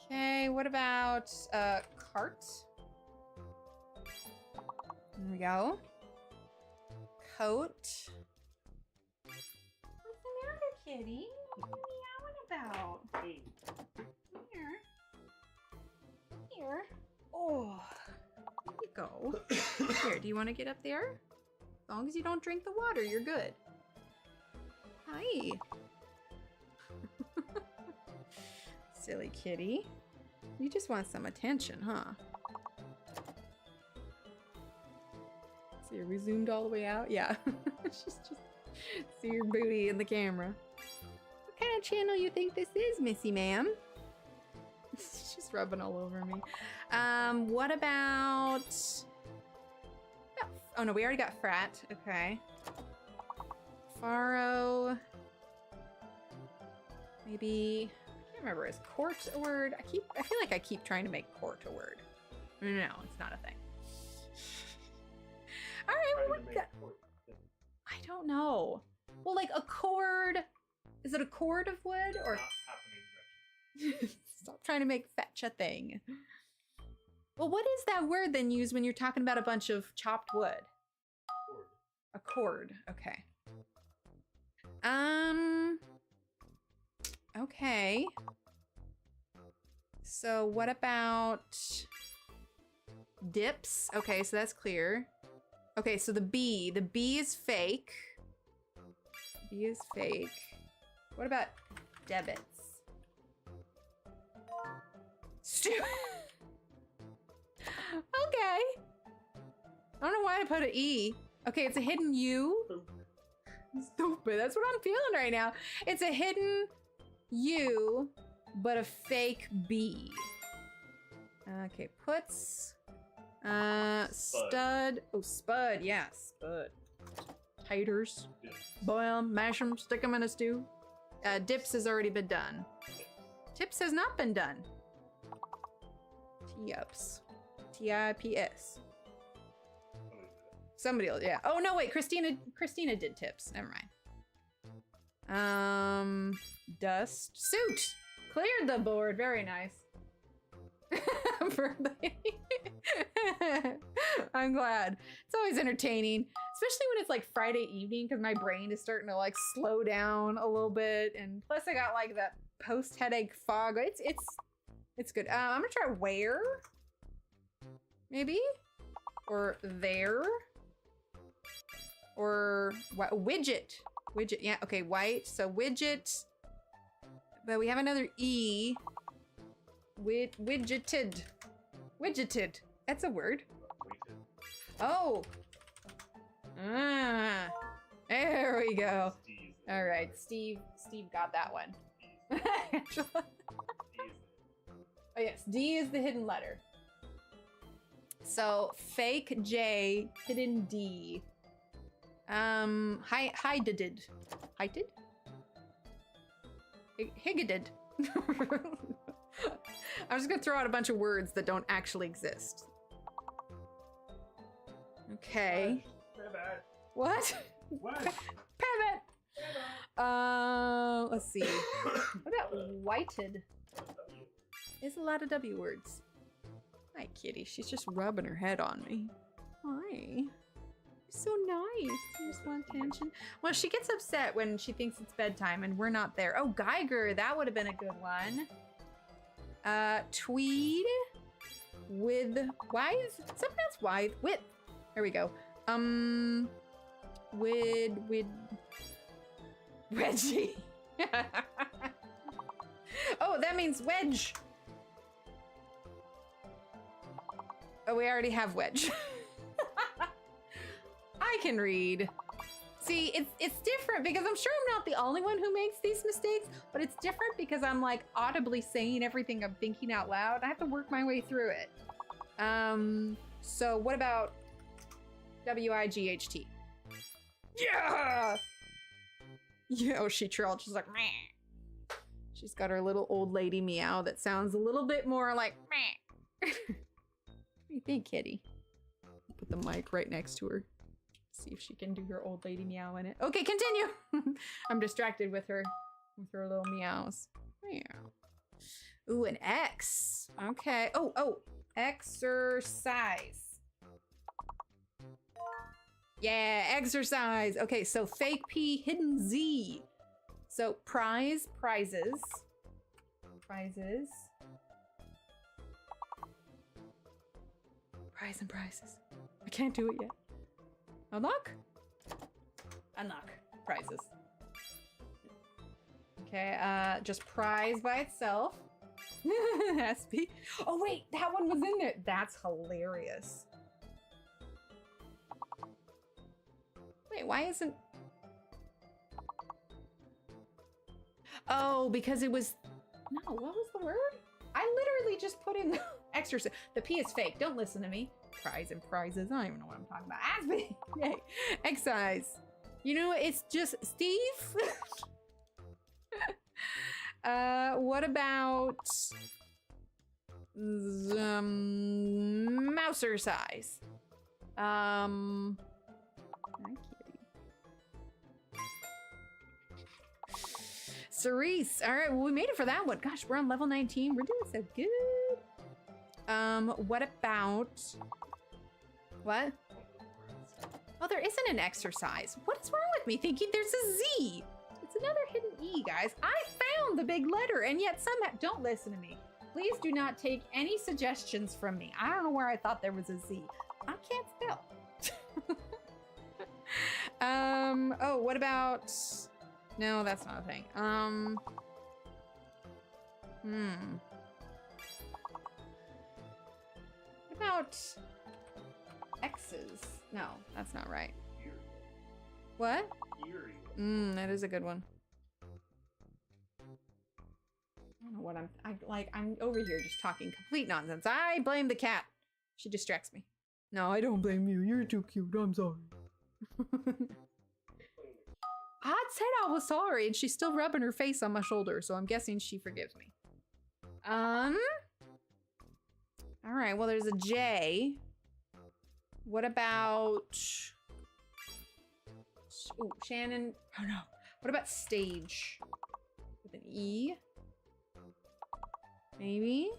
Okay, what about cart? There we go. Coat. What's the matter, kitty? What are you meowing about? Here. Here. Oh, there you go. Here, do you want to get up there? As long as you don't drink the water, you're good. Hi. Silly kitty. You just want some attention, huh? See, are we zoomed all the way out? Yeah. just see your booty in the camera. What kind of channel you think this is, Missy ma'am? She's rubbing all over me. What about... Oh no, we already got frat. Okay. Faro. Maybe... I can't remember. Is court a word? I feel like I keep trying to make court a word. No, it's not a thing. All right, well, I don't know. Well, like a cord. Is it a cord of wood or? Not happening. Stop trying to make fetch a thing. Well, what is that word then used when you're talking about a bunch of chopped wood? Cord. A cord. Okay. Okay. So what about dips? Okay, so that's clear. Okay, so the B is fake. B is fake. What about debits? Stupid. Okay. I don't know why I put an E. Okay, it's a hidden U. Stupid. That's what I'm feeling right now. It's a hidden U, but a fake B. Okay, puts. Stud. Oh, spud. Yeah, spud. Taters. Boil them, mash them, stick them in a stew. Dips has already been done. Tips has not been done. T-ups. T-I-P-S. Somebody else, yeah. Oh, no, wait. Christina did tips. Never mind. Dust. Suit. Cleared the board. Very nice. I'm glad. It's always entertaining, especially when it's like Friday evening, because my brain is starting to like slow down a little bit, and plus I got like that post headache fog. It's good. I'm gonna try where, maybe, or there, or what? Widget. Yeah. Okay. White. So widget. But we have another E. Widgeted. That's a word. Oh. There we go. All right, Steve got that one. Oh yes, D is the hidden letter. So fake J, hidden D. Hided. Higgeded. I'm just gonna throw out a bunch of words that don't actually exist. Okay. Pivot. What? Pivot. Let's see. What about whited? It's a lot of W words. Hi, kitty. She's just rubbing her head on me. Hi. You're so nice. You just want attention. Well, she gets upset when she thinks it's bedtime and we're not there. Oh, Geiger. That would have been a good one. Tweed with Wythe. Sometimes Wythe. Width. There we go. With Reggie. Oh, that means wedge. Oh, we already have wedge. I can read. See, it's different because I'm sure I'm not the only one who makes these mistakes, but it's different because I'm like audibly saying everything I'm thinking out loud. I have to work my way through it. So what about W-I-G-H-T? Yeah! Yeah, oh, she trilled. She's like, meh. She's got her little old lady meow that sounds a little bit more like meh. What do you think, kitty? Put the mic right next to her. See if she can do her old lady meow in it. Okay, continue. I'm distracted with her little meows. Meow. Ooh, an X. Okay. Oh, exercise. Yeah, exercise. Okay, so fake P, hidden Z. So prize, prizes. Prizes. Prize and prizes. I can't do it yet. Unlock? Unlock. Prizes. Okay, just prize by itself. SP. Oh wait, that one was in there. That's hilarious. Wait, why isn't... Oh, because it was... No, what was the word? I literally just put in the exercise. The P is fake. Don't listen to me. Prize and prizes. I don't even know what I'm talking about. Ask me. Yay. Exercise. You know, it's just Steve. What about mouser size? Hi, kitty. Cerise. All right, well, we made it for that one. Gosh, we're on level 19. We're doing so good. What about... What? Oh, there isn't an exercise. What is wrong with me thinking there's a Z? It's another hidden E, guys. I found the big letter, and yet somehow... Don't listen to me. Please do not take any suggestions from me. I don't know where I thought there was a Z. I can't spell. Oh, what about... No, that's not a thing. What about X's? No, that's not right. What? That is a good one. I don't know what I'm over here just talking complete nonsense. I blame the cat. She distracts me. No, I don't blame you. You're too cute. I'm sorry. I said I was sorry, and she's still rubbing her face on my shoulder, so I'm guessing she forgives me. All right, well, there's a J. What about... Ooh, Shannon... Oh, no. What about stage? With an E? Maybe?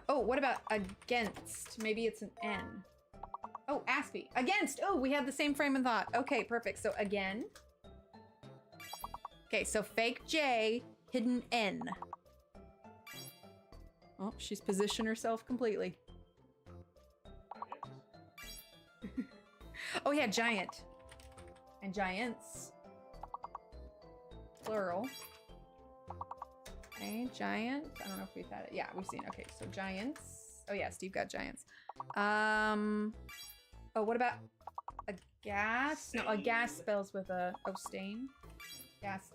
Oh, what about against? Maybe it's an N. Oh, Aspie. Against! Oh, we have the same frame of thought. Okay, perfect. So, again. Okay, so fake J, hidden N. Oh, she's positioned herself completely. Oh yeah, giant. And giants. Plural. Okay, giant. I don't know if we've had it. Yeah, we've seen it. Okay, so giants. Oh yeah, Steve got giants. Oh, what about aghast? No, aghast spells with a stain.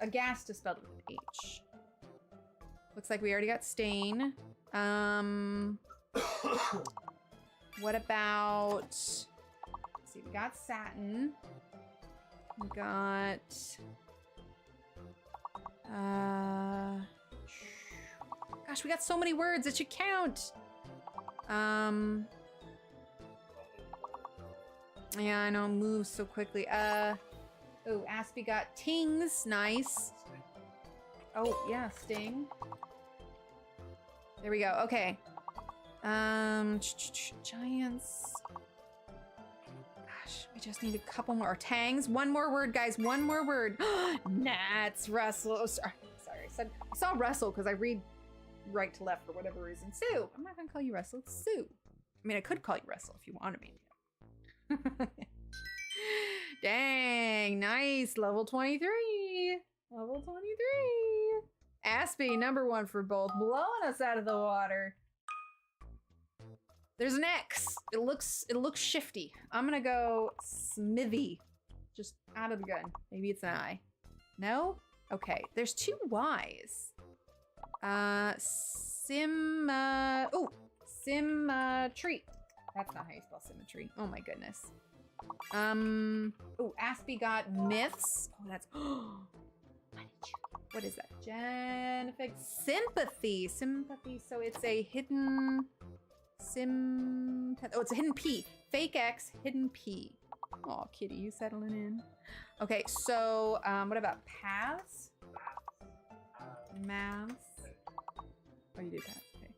Aghast is spelled with an H. Looks like we already got stain. What about... Let's see, we got satin. We got... Gosh, we got so many words, it should count. Yeah, I know, it moves so quickly. Oh, Aspie got tings, nice. Oh, yeah, sting. There we go, okay. Giants. Gosh, we just need a couple more. Tangs, one more word, guys, one more word. Gnats, Russell, oh, sorry, I saw Russell because I read right to left for whatever reason. Sue, I'm not gonna call you Russell, it's Sue. I mean, I could call you Russell if you wanted me to. Dang, nice, level 23. Level 23. Aspie, number 1 for both, blowing us out of the water. There's an X. It looks shifty. I'm gonna go Smithy. Just out of the gun. Maybe it's an I. No? Okay, there's 2 Y's. Symmetry. That's not how you spell symmetry. Oh my goodness. Oh, Aspie got myths. Oh, that's, what is that? Genifig, sympathy, so it's a hidden, oh, it's a hidden P. Fake X, hidden P. Oh, kitty, you settling in. Okay, so, what about paths? Maths. Oh, you did paths, okay.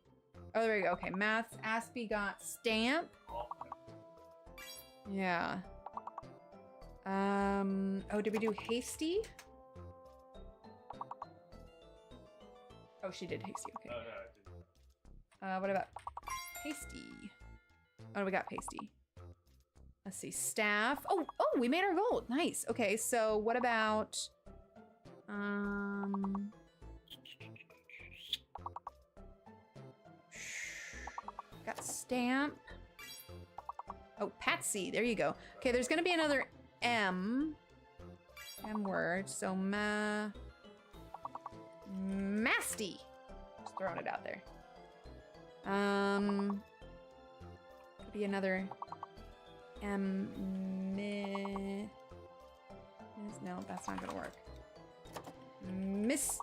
Oh, there we go, okay, maths. Aspie got stamp. Yeah. Oh, did we do hasty? Oh, she did hasty, okay. No, I didn't. What about pasty? Oh, we got pasty. Let's see, staff. Oh, we made our gold. Nice. Okay, so what about, got stamp. Oh, Patsy, there you go. Okay, there's gonna be another M word, so Masty. Just throwing it out there. Could be another M. No, that's not gonna work.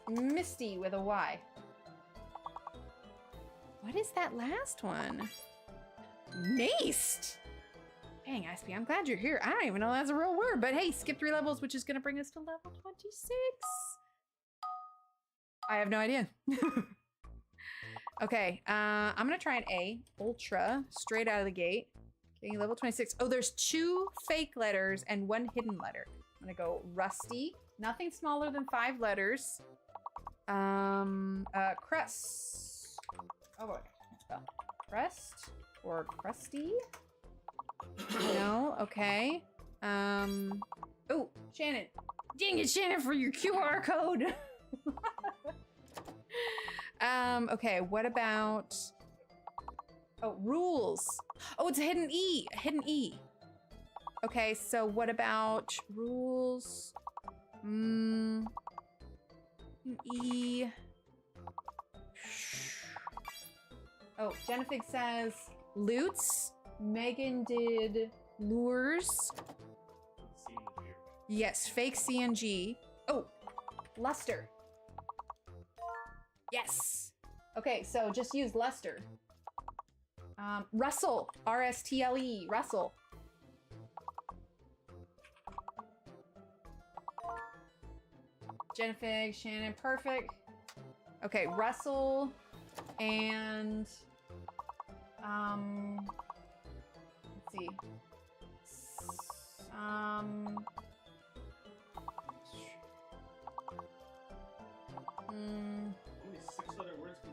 Misty with a Y. What is that last one? Maced. Dang, Aspie, I'm glad you're here. I don't even know that's a real word, but hey, skip 3 levels, which is gonna bring us to level 26. I have no idea. Okay, I'm gonna try an A, ultra, straight out of the gate. Okay, level 26. Oh, there's 2 fake letters and 1 hidden letter. I'm gonna go rusty, nothing smaller than 5 letters. Crust. Oh boy, crust or crusty? No, okay. Oh, Shannon. Dang it, Shannon, for your QR code. Okay, what about, oh, rules. Oh, it's a hidden E, Okay, so what about rules? E. Oh, Genifig says loots. Megan did lures. Yes, fake CNG. Oh, luster. Yes. Okay, so just use luster. Rustle, R-S-T-L-E, Rustle. Genifig, Shannon, perfect. Okay, Russell and let's see.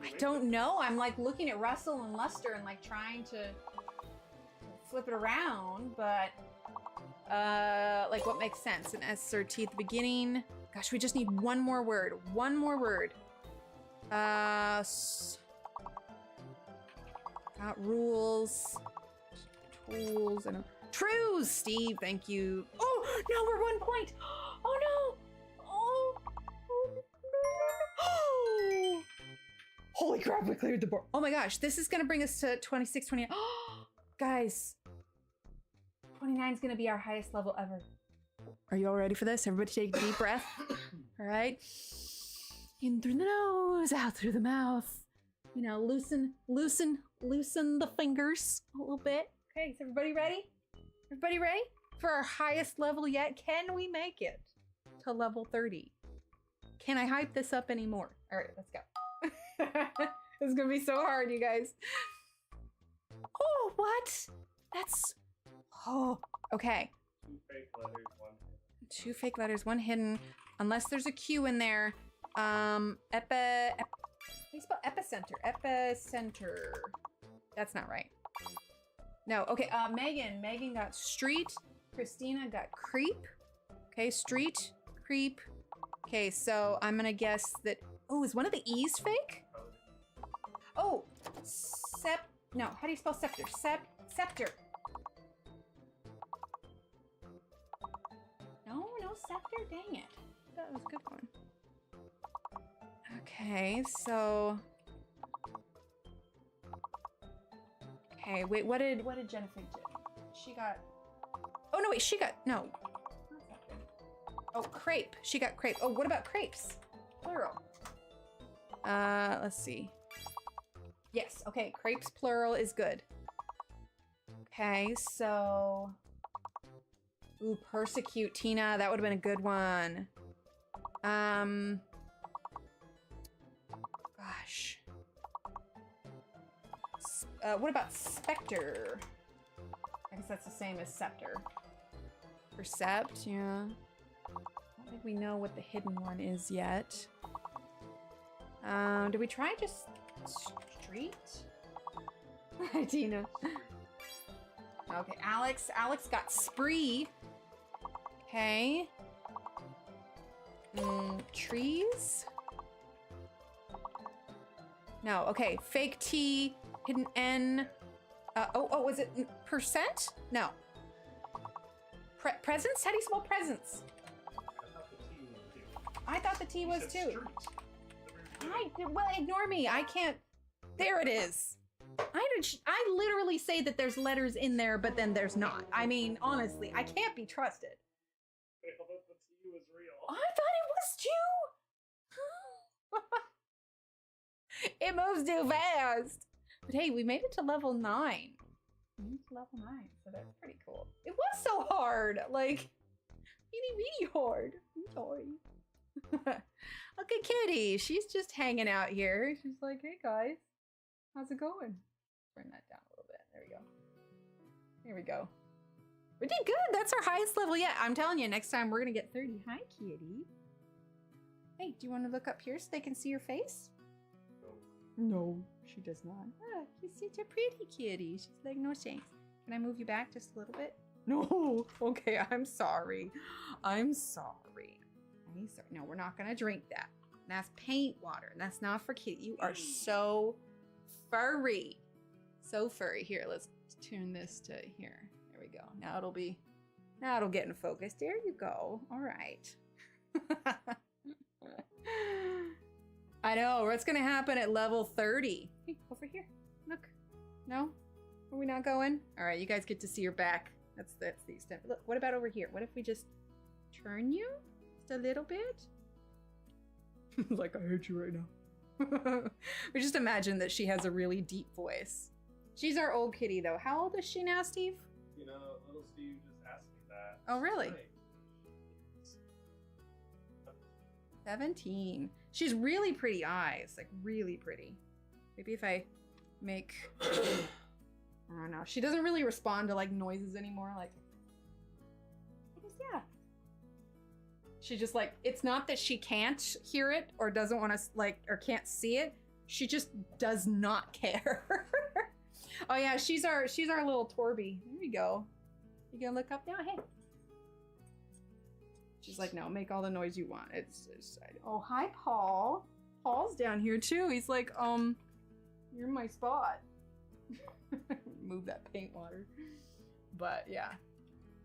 I don't know. I'm like looking at Russell and Luster and like trying to flip it around, but like what makes sense? An S or T at the beginning. Gosh, we just need one more word. One more word. Got rules, tools, and trues. Steve, thank you. Oh no, we're 1 point. Oh no. Oh. Oh. Holy crap, we cleared the board. Oh my gosh, this is gonna bring us to 26, 28. Oh, guys, 29 is gonna be our highest level ever. Are you all ready for this? Everybody take a deep breath. All right. In through the nose, out through the mouth. You know, loosen the fingers a little bit. Okay, is everybody ready? Everybody ready for our highest level yet? Can we make it to level 30? Can I hype this up anymore? All right, let's go. This is gonna be so hard, you guys. Oh, what? That's, oh, okay. 2 fake letters, 1 hidden. 2 fake letters, 1 hidden. Unless there's a Q in there. How do you spell epicenter? Epicenter. That's not right. No, okay, Megan got street. Christina got creep. Okay, street, creep. Okay, so I'm gonna guess that, oh, is one of the E's fake? Oh, no, how do you spell scepter? Scepter. No, scepter, dang it. That was a good one. Okay, so. Okay, wait, what did Jennifer do? She got, oh no, wait, she got, no. Oh, crepe, she got crepe. Oh, what about crepes? Plural. Let's see. Yes, okay, crepes plural is good. Okay, so. Ooh, persecute, Tina, that would have been a good one. Gosh. What about specter? I guess that's the same as scepter. Percept, yeah. I don't think we know what the hidden one is yet. Do we try just street? Tina. Okay, Alex got spree. Okay. Trees? No, okay, fake T, hidden N. Was it percent? No. Presents? How do you spell presents? I thought the T was too. Well, ignore me. I can't. There it is. I literally say that there's letters in there, but then there's not. I mean, honestly, I can't be trusted. I thought the T was real. I thought it was too. It moves too fast. But hey, we made it to level 9. We made it to level 9, so that's pretty cool. It was so hard, like really hard. I'm sorry. Look at Kitty. She's just hanging out here. She's like, hey guys, how's it going? Turn that down a little bit. There we go. Here we go. We did good. That's our highest level yet. I'm telling you, next time we're gonna get 30. Hi, Kitty. Hey, do you want to look up here so they can see your face? No, she does not. Ah, you're such a pretty kitty. She's like, no thanks. Can I move you back just a little bit? No. Okay, I'm sorry. I'm sorry. No, we're not gonna drink that. That's paint water. That's not for kitty. You are so furry. So furry. Here, let's tune this to here. There we go. Now it'll get in focus. There you go. All right. I know. What's gonna happen at level 30? Hey, over here. Look. No? Are we not going? All right, you guys get to see your back. That's the extent. Look, what about over here? What if we just turn you just a little bit? Like, I hate you right now. We just imagine that she has a really deep voice. She's our old kitty, though. How old is she now, Steve? You know, little Steve just asked me that. Oh, really? Right. 17. She's really pretty eyes, like really pretty. Maybe if I make, I don't know. She doesn't really respond to like noises anymore. Like, yeah. She just like, it's not that she can't hear it or doesn't want to like, or can't see it. She just does not care. Oh yeah, she's our little Torby. There we go. You gonna look up now? Hey. She's like, no, make all the noise you want. It's oh, hi, Paul. Paul's down here too. He's like, you're my spot. Move that paint water. But yeah.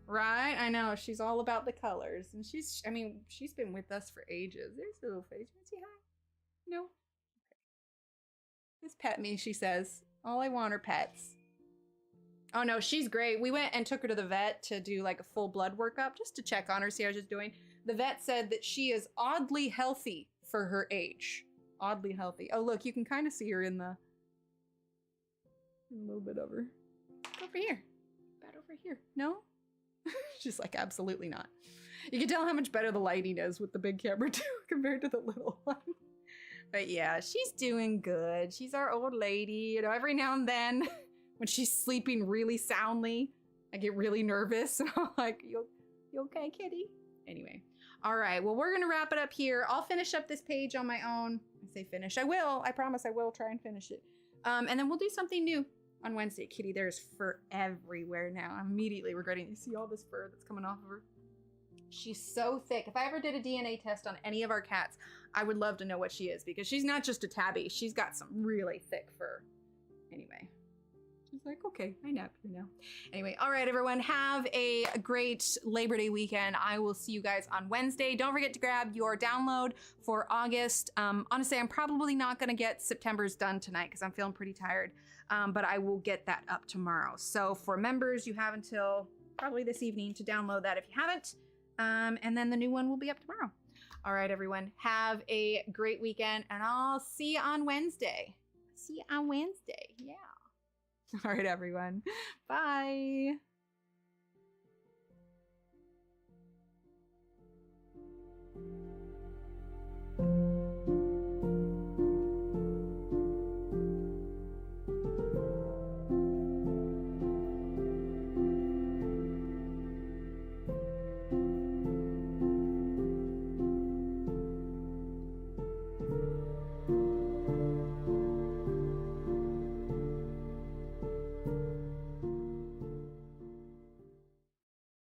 Right? I know. She's all about the colors. And she's been with us for ages. There's a little face. You want to say hi? No? Okay. Just pet me, she says. All I want are pets. Oh no, she's great. We went and took her to the vet to do like a full blood workup just to check on her, see how she's doing. The vet said that she is oddly healthy for her age. Oddly healthy. Oh look, you can kind of see her in a little bit of her. Over here. About over right here. No? She's like, absolutely not. You can tell how much better the lighting is with the big camera too compared to the little one. But yeah, she's doing good. She's our old lady. You know, every now and then when she's sleeping really soundly, I get really nervous and I'm like, you okay, kitty? Anyway. All right, well, we're gonna wrap it up here. I'll finish up this page on my own. I say finish, I will. I promise I will try and finish it. And then we'll do something new on Wednesday. Kitty, there's fur everywhere now. I'm immediately regretting. You see all this fur that's coming off of her? She's so thick. If I ever did a DNA test on any of our cats, I would love to know what she is because she's not just a tabby. She's got some really thick fur. Anyway. She's like, okay, I nap here now. Anyway, all right, everyone, have a great Labor Day weekend. I will see you guys on Wednesday. Don't forget to grab your download for August. Honestly, I'm probably not gonna get September's done tonight because I'm feeling pretty tired, but I will get that up tomorrow. So for members, you have until probably this evening to download that if you haven't, and then the new one will be up tomorrow. All right, everyone, have a great weekend, and I'll see you on Wednesday. See you on Wednesday, yeah. All right, everyone. Bye.